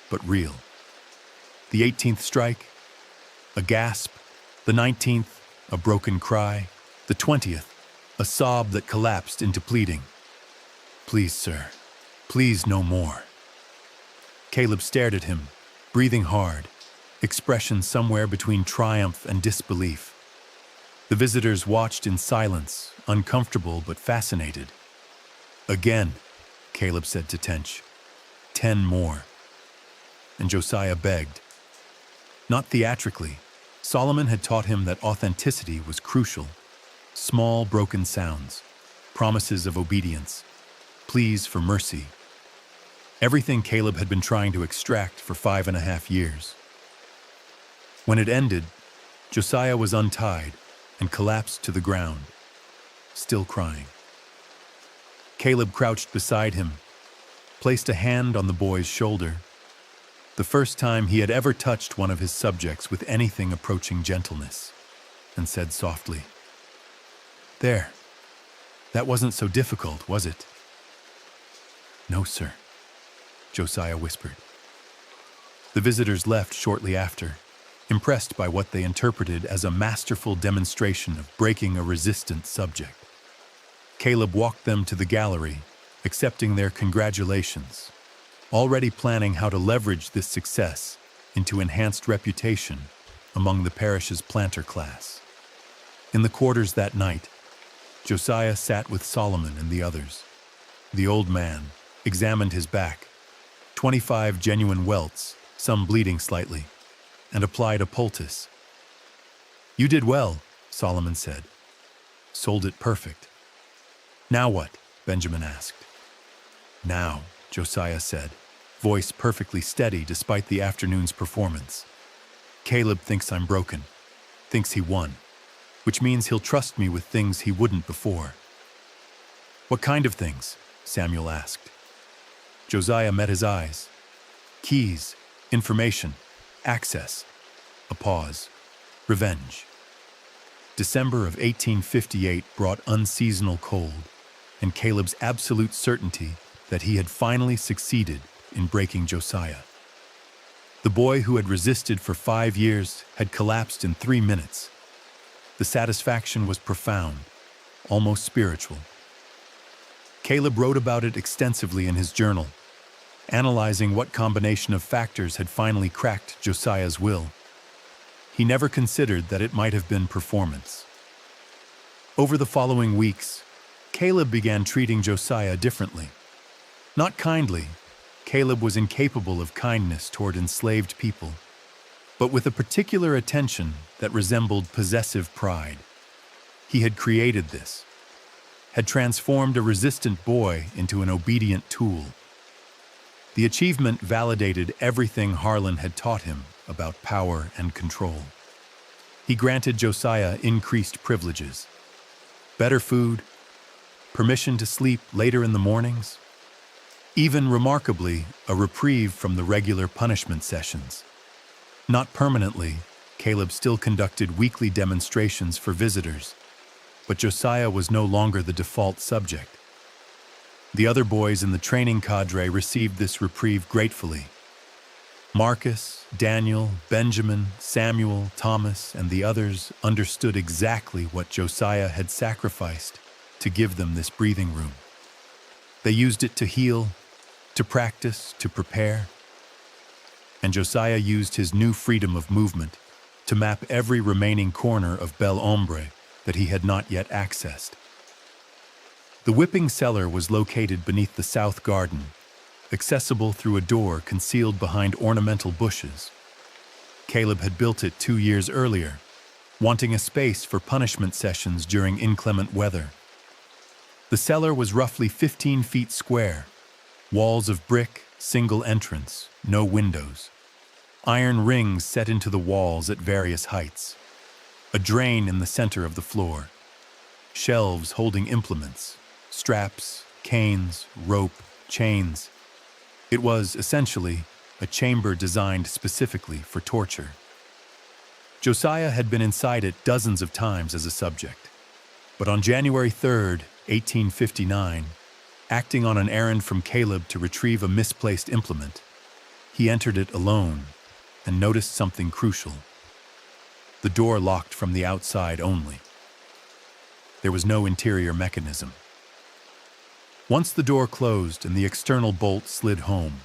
but real. The 18th strike, a gasp. The 19th, a broken cry. The 20th, a sob that collapsed into pleading. "Please, sir, please no more." Caleb stared at him, breathing hard, expression somewhere between triumph and disbelief. The visitors watched in silence, uncomfortable but fascinated. "Again," Caleb said to Tench. 10 more. And Josiah begged. Not theatrically. Solomon had taught him that authenticity was crucial. Small, broken sounds, promises of obedience, pleas for mercy. Everything Caleb had been trying to extract for 5.5 years. When it ended, Josiah was untied and collapsed to the ground, still crying. Caleb crouched beside him, placed a hand on the boy's shoulder, the first time he had ever touched one of his subjects with anything approaching gentleness, and said softly, "There, that wasn't so difficult, was it?" "No, sir," Josiah whispered. The visitors left shortly after, impressed by what they interpreted as a masterful demonstration of breaking a resistant subject. Caleb walked them to the gallery, accepting their congratulations, already planning how to leverage this success into enhanced reputation among the parish's planter class. In the quarters that night, Josiah sat with Solomon and the others. The old man examined his back, 25 genuine welts, some bleeding slightly, and applied a poultice. "You did well," Solomon said. "Sold it perfect." "Now what?" Benjamin asked. "Now," Josiah said, voice perfectly steady despite the afternoon's performance. "Caleb thinks I'm broken, thinks he won, which means he'll trust me with things he wouldn't before." "What kind of things?" Samuel asked. Josiah met his eyes. "Keys, information, access." A pause. "Revenge." December of 1858 brought unseasonal cold, and Caleb's absolute certainty that he had finally succeeded in breaking Josiah. The boy who had resisted for 5 years had collapsed in 3 minutes. The satisfaction was profound, almost spiritual. Caleb wrote about it extensively in his journal, analyzing what combination of factors had finally cracked Josiah's will. He never considered that it might have been performance. Over the following weeks, Caleb began treating Josiah differently. Not kindly. Caleb was incapable of kindness toward enslaved people, but with a particular attention that resembled possessive pride. He had created this, had transformed a resistant boy into an obedient tool. The achievement validated everything Harlan had taught him about power and control. He granted Josiah increased privileges, better food, permission to sleep later in the mornings, even, remarkably, a reprieve from the regular punishment sessions. Not permanently, Caleb still conducted weekly demonstrations for visitors, but Josiah was no longer the default subject. The other boys in the training cadre received this reprieve gratefully. Marcus, Daniel, Benjamin, Samuel, Thomas, and the others understood exactly what Josiah had sacrificed to give them this breathing room. They used it to heal, to practice, to prepare. And Josiah used his new freedom of movement to map every remaining corner of Bel Ombre that he had not yet accessed. The whipping cellar was located beneath the south garden, accessible through a door concealed behind ornamental bushes. Caleb had built it 2 years earlier, wanting a space for punishment sessions during inclement weather. The cellar was roughly 15 feet square, walls of brick, single entrance, no windows. Iron rings set into the walls at various heights. A drain in the center of the floor. Shelves holding implements, straps, canes, rope, chains. It was, essentially, a chamber designed specifically for torture. Josiah had been inside it dozens of times as a subject, but on January 3rd, 1859, acting on an errand from Caleb to retrieve a misplaced implement, he entered it alone and noticed something crucial. The door locked from the outside only. There was no interior mechanism. Once the door closed and the external bolt slid home,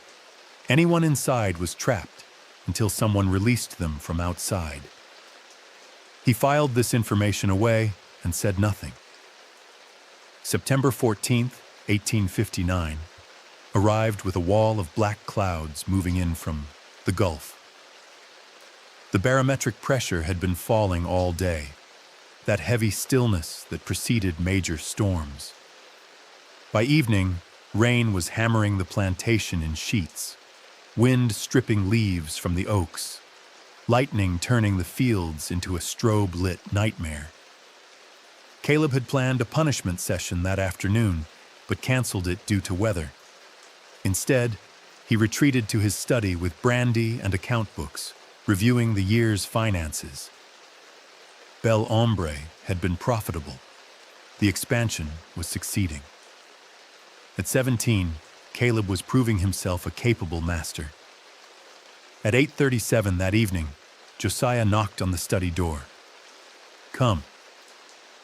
anyone inside was trapped until someone released them from outside. He filed this information away and said nothing. September 14th, 1859, arrived with a wall of black clouds moving in from the Gulf. The barometric pressure had been falling all day, that heavy stillness that preceded major storms. By evening, rain was hammering the plantation in sheets, wind stripping leaves from the oaks, lightning turning the fields into a strobe-lit nightmare. Caleb had planned a punishment session that afternoon, but canceled it due to weather. Instead, he retreated to his study with brandy and account books, reviewing the year's finances. Bel Hombre had been profitable. The expansion was succeeding. At 17, Caleb was proving himself a capable master. At 8:37 that evening, Josiah knocked on the study door. "Come."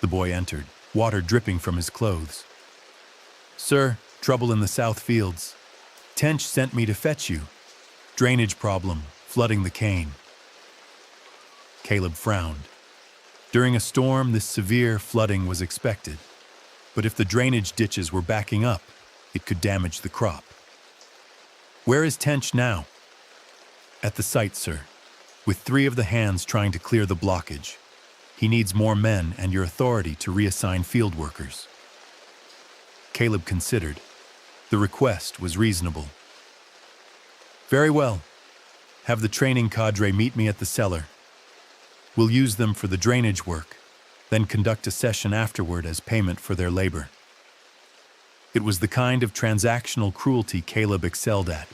The boy entered, water dripping from his clothes. "Sir, trouble in the South Fields. Tench sent me to fetch you. Drainage problem, flooding the cane." Caleb frowned. During a storm, this severe flooding was expected. But if the drainage ditches were backing up, it could damage the crop. "Where is Tench now?" "At the site, sir, with 3 of the hands trying to clear the blockage. He needs more men and your authority to reassign field workers." Caleb considered. The request was reasonable. "Very well. Have the training cadre meet me at the cellar. We'll use them for the drainage work, then conduct a session afterward as payment for their labor." It was the kind of transactional cruelty Caleb excelled at,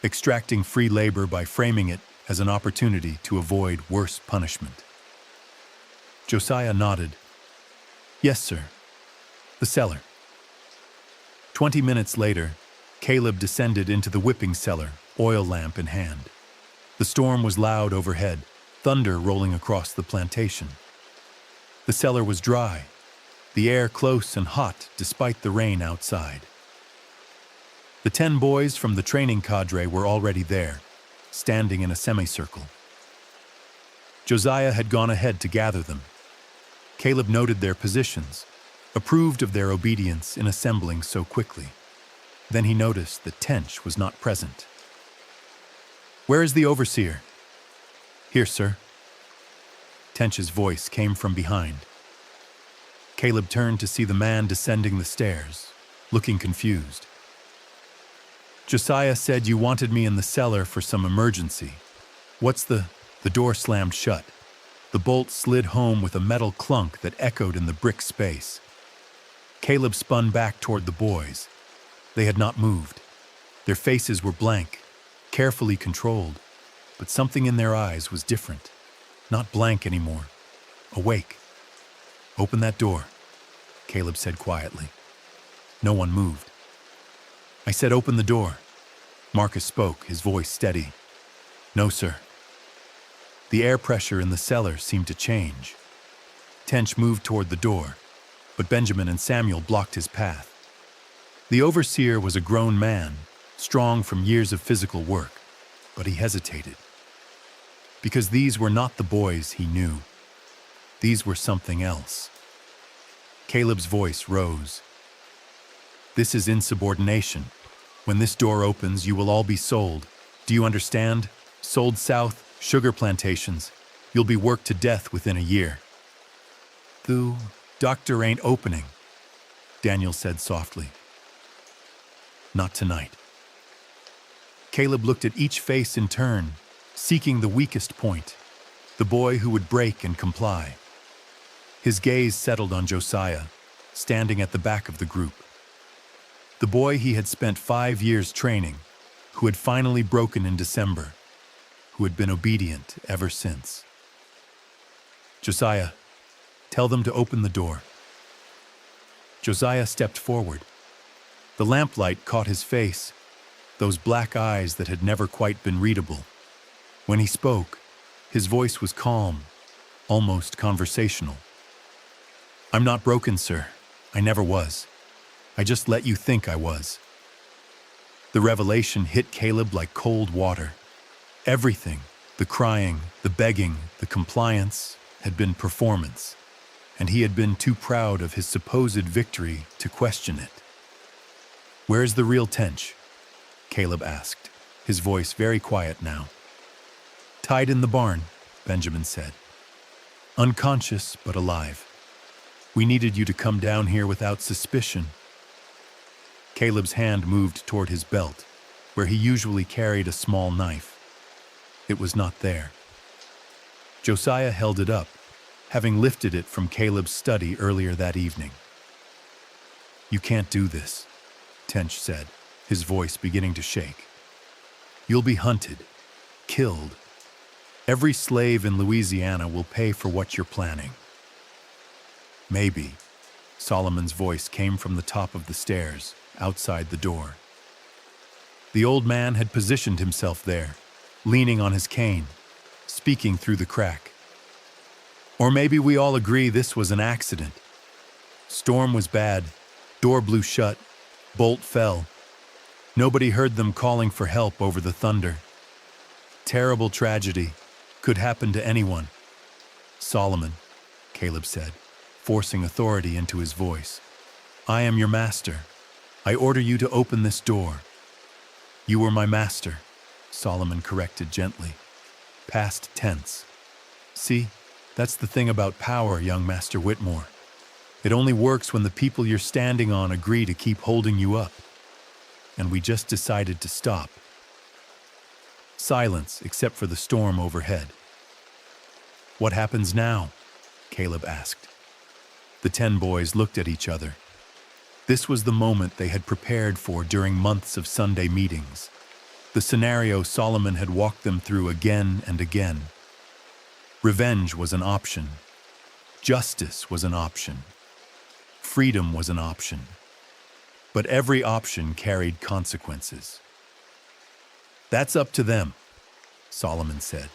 extracting free labor by framing it as an opportunity to avoid worse punishment. Josiah nodded. "Yes, sir. The cellar." 20 minutes later, Caleb descended into the whipping cellar, oil lamp in hand. The storm was loud overhead, thunder rolling across the plantation. The cellar was dry, the air close and hot despite the rain outside. The 10 boys from the training cadre were already there, standing in a semicircle. Josiah had gone ahead to gather them. Caleb noted their positions, approved of their obedience in assembling so quickly. Then he noticed that Tench was not present. "Where is the overseer?" "Here, sir." Tench's voice came from behind. Caleb turned to see the man descending the stairs, looking confused. "Josiah said you wanted me in the cellar for some emergency. What's the door slammed shut. The bolt slid home with a metal clunk that echoed in the brick space. Caleb spun back toward the boys. They had not moved. Their faces were blank, carefully controlled, but something in their eyes was different. Not blank anymore. Awake. "Open that door," Caleb said quietly. No one moved. "I said open the door." Marcus spoke, his voice steady. "No, sir." The air pressure in the cellar seemed to change. Tench moved toward the door, but Benjamin and Samuel blocked his path. The overseer was a grown man, strong from years of physical work, but he hesitated. Because these were not the boys he knew. These were something else. Caleb's voice rose. "This is insubordination. When this door opens, you will all be sold. Do you understand? Sold south, sugar plantations. You'll be worked to death within a year." "The doctor ain't opening," Daniel said softly. "Not tonight." Caleb looked at each face in turn, seeking the weakest point, the boy who would break and comply. His gaze settled on Josiah, standing at the back of the group. The boy he had spent 5 years training, who had finally broken in December, who had been obedient ever since. "Josiah, tell them to open the door." Josiah stepped forward. The lamplight caught his face, those black eyes that had never quite been readable. When he spoke, his voice was calm, almost conversational. "I'm not broken, sir. I never was. I just let you think I was." The revelation hit Caleb like cold water. Everything, the crying, the begging, the compliance, had been performance, and he had been too proud of his supposed victory to question it. "Where's the real Tench?" Caleb asked, his voice very quiet now. "Tied in the barn," Benjamin said. "Unconscious but alive. We needed you to come down here without suspicion." Caleb's hand moved toward his belt, where he usually carried a small knife. It was not there. Josiah held it up, having lifted it from Caleb's study earlier that evening. "You can't do this," Tench said, his voice beginning to shake. "You'll be hunted, killed. Every slave in Louisiana will pay for what you're planning." "Maybe," Solomon's voice came from the top of the stairs, outside the door. The old man had positioned himself there, leaning on his cane, speaking through the crack. "Or maybe we all agree this was an accident. Storm was bad, door blew shut, bolt fell. Nobody heard them calling for help over the thunder. Terrible tragedy, could happen to anyone." "Solomon," Caleb said, forcing authority into his voice, "I am your master. I order you to open this door." "You were my master," Solomon corrected gently. Past tense. "See, that's the thing about power, young Master Whitmore. It only works when the people you're standing on agree to keep holding you up. And we just decided to stop." Silence, except for the storm overhead. "What happens now?" Caleb asked. The 10 boys looked at each other. This was the moment they had prepared for during months of Sunday meetings. The scenario Solomon had walked them through again and again. Revenge was an option. Justice was an option. Freedom was an option. But every option carried consequences. "That's up to them," Solomon said,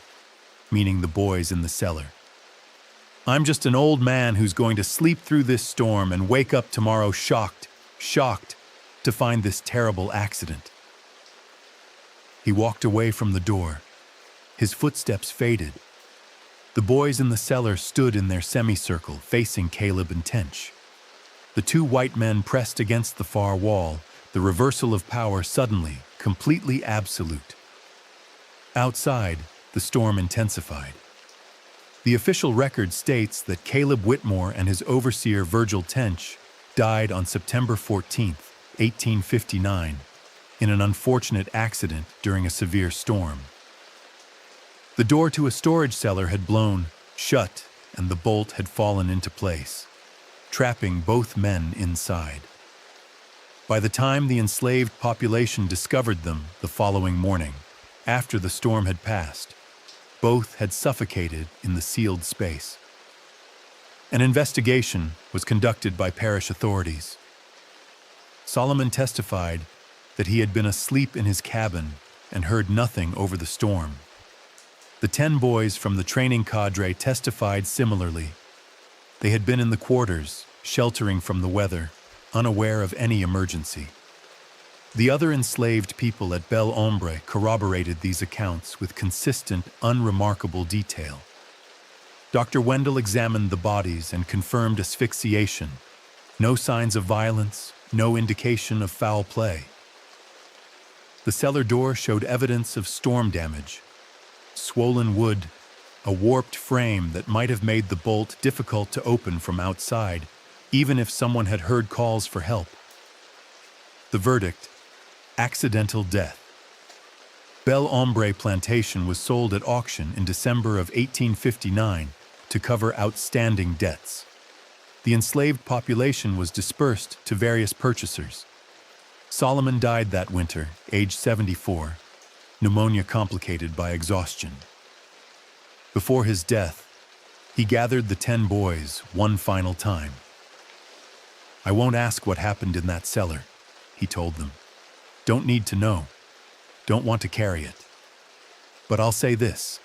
meaning the boys in the cellar. "I'm just an old man who's going to sleep through this storm and wake up tomorrow shocked to find this terrible accident." He walked away from the door. His footsteps faded. The boys in the cellar stood in their semicircle, facing Caleb and Tench. The 2 white men pressed against the far wall, the reversal of power suddenly, completely absolute. Outside, the storm intensified. The official record states that Caleb Whitmore and his overseer Virgil Tench died on September 14, 1859, in an unfortunate accident during a severe storm. The door to a storage cellar had blown shut and the bolt had fallen into place, trapping both men inside. By the time the enslaved population discovered them the following morning, after the storm had passed, both had suffocated in the sealed space. An investigation was conducted by parish authorities. Solomon testified that he had been asleep in his cabin and heard nothing over the storm. The 10 boys from the training cadre testified similarly. They had been in the quarters, sheltering from the weather, unaware of any emergency. The other enslaved people at Belle Ombre corroborated these accounts with consistent, unremarkable detail. Dr. Wendell examined the bodies and confirmed asphyxiation. No signs of violence, no indication of foul play. The cellar door showed evidence of storm damage. Swollen wood, a warped frame that might have made the bolt difficult to open from outside, even if someone had heard calls for help. The verdict: accidental death. Belle Ombre Plantation was sold at auction in December of 1859 to cover outstanding debts. The enslaved population was dispersed to various purchasers. Solomon died that winter, age 74, pneumonia complicated by exhaustion. Before his death, he gathered the 10 boys one final time. "I won't ask what happened in that cellar," he told them. "Don't need to know. Don't want to carry it. But I'll say this.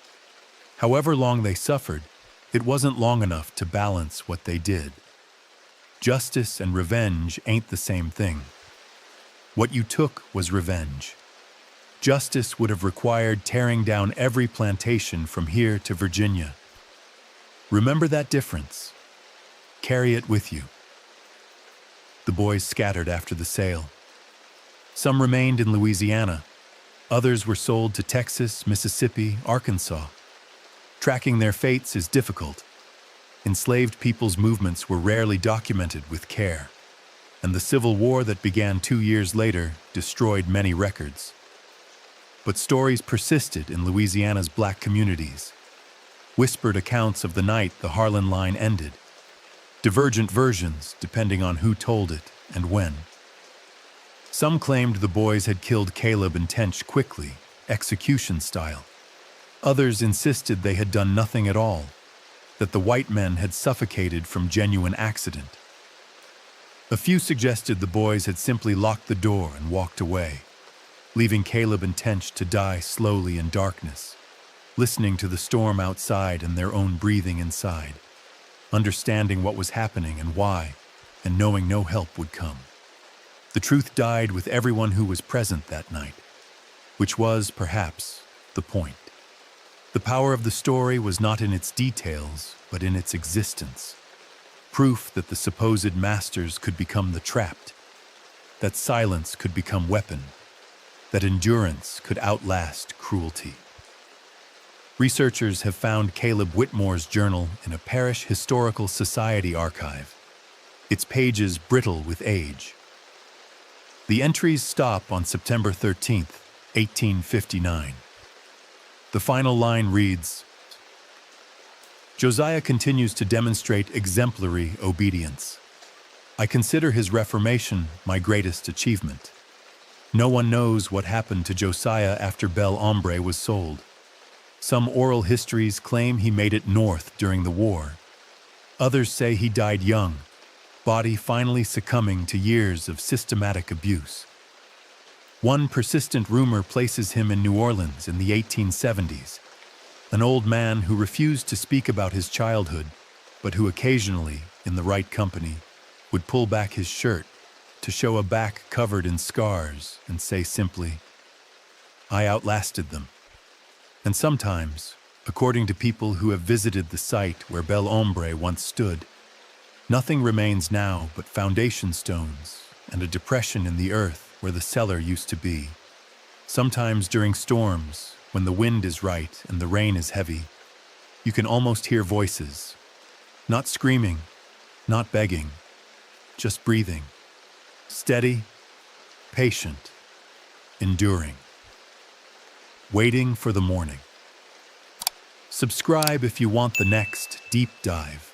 However long they suffered, it wasn't long enough to balance what they did. Justice and revenge ain't the same thing. What you took was revenge. Justice would have required tearing down every plantation from here to Virginia. Remember that difference. Carry it with you." The boys scattered after the sale. Some remained in Louisiana. Others were sold to Texas, Mississippi, Arkansas. Tracking their fates is difficult. Enslaved people's movements were rarely documented with care, and the Civil War that began 2 years later destroyed many records. But stories persisted in Louisiana's black communities. Whispered accounts of the night the Harlan Line ended. divergent versions depending on who told it and when. Some claimed the boys had killed Caleb and Tench quickly, execution style. Others insisted they had done nothing at all, that the white men had suffocated from genuine accident. A few suggested the boys had simply locked the door and walked away, leaving Caleb and Tench to die slowly in darkness, listening to the storm outside and their own breathing inside, understanding what was happening and why, and knowing no help would come. The truth died with everyone who was present that night, which was, perhaps, the point. The power of the story was not in its details, but in its existence. Proof that the supposed masters could become the trapped, that silence could become weapon, that endurance could outlast cruelty. Researchers have found Caleb Whitmore's journal in a Parish Historical Society archive, its pages brittle with age. The entries stop on September 13th, 1859. The final line reads, "Josiah continues to demonstrate exemplary obedience. I consider his reformation my greatest achievement. No one knows what happened to Josiah after Bel Ombre was sold. Some oral histories claim he made it north during the war. Others say he died young, body finally succumbing to years of systematic abuse. One persistent rumor places him in New Orleans in the 1870s, an old man who refused to speak about his childhood, but who occasionally, in the right company, would pull back his shirt to show a back covered in scars and say simply, 'I outlasted them.' And sometimes, according to people who have visited the site where Bel Ombre once stood, nothing remains now but foundation stones and a depression in the earth where the cellar used to be. Sometimes during storms, when the wind is right and the rain is heavy, you can almost hear voices, not screaming, not begging, just breathing, steady, patient, enduring, waiting for the morning." Subscribe if you want the next deep dive.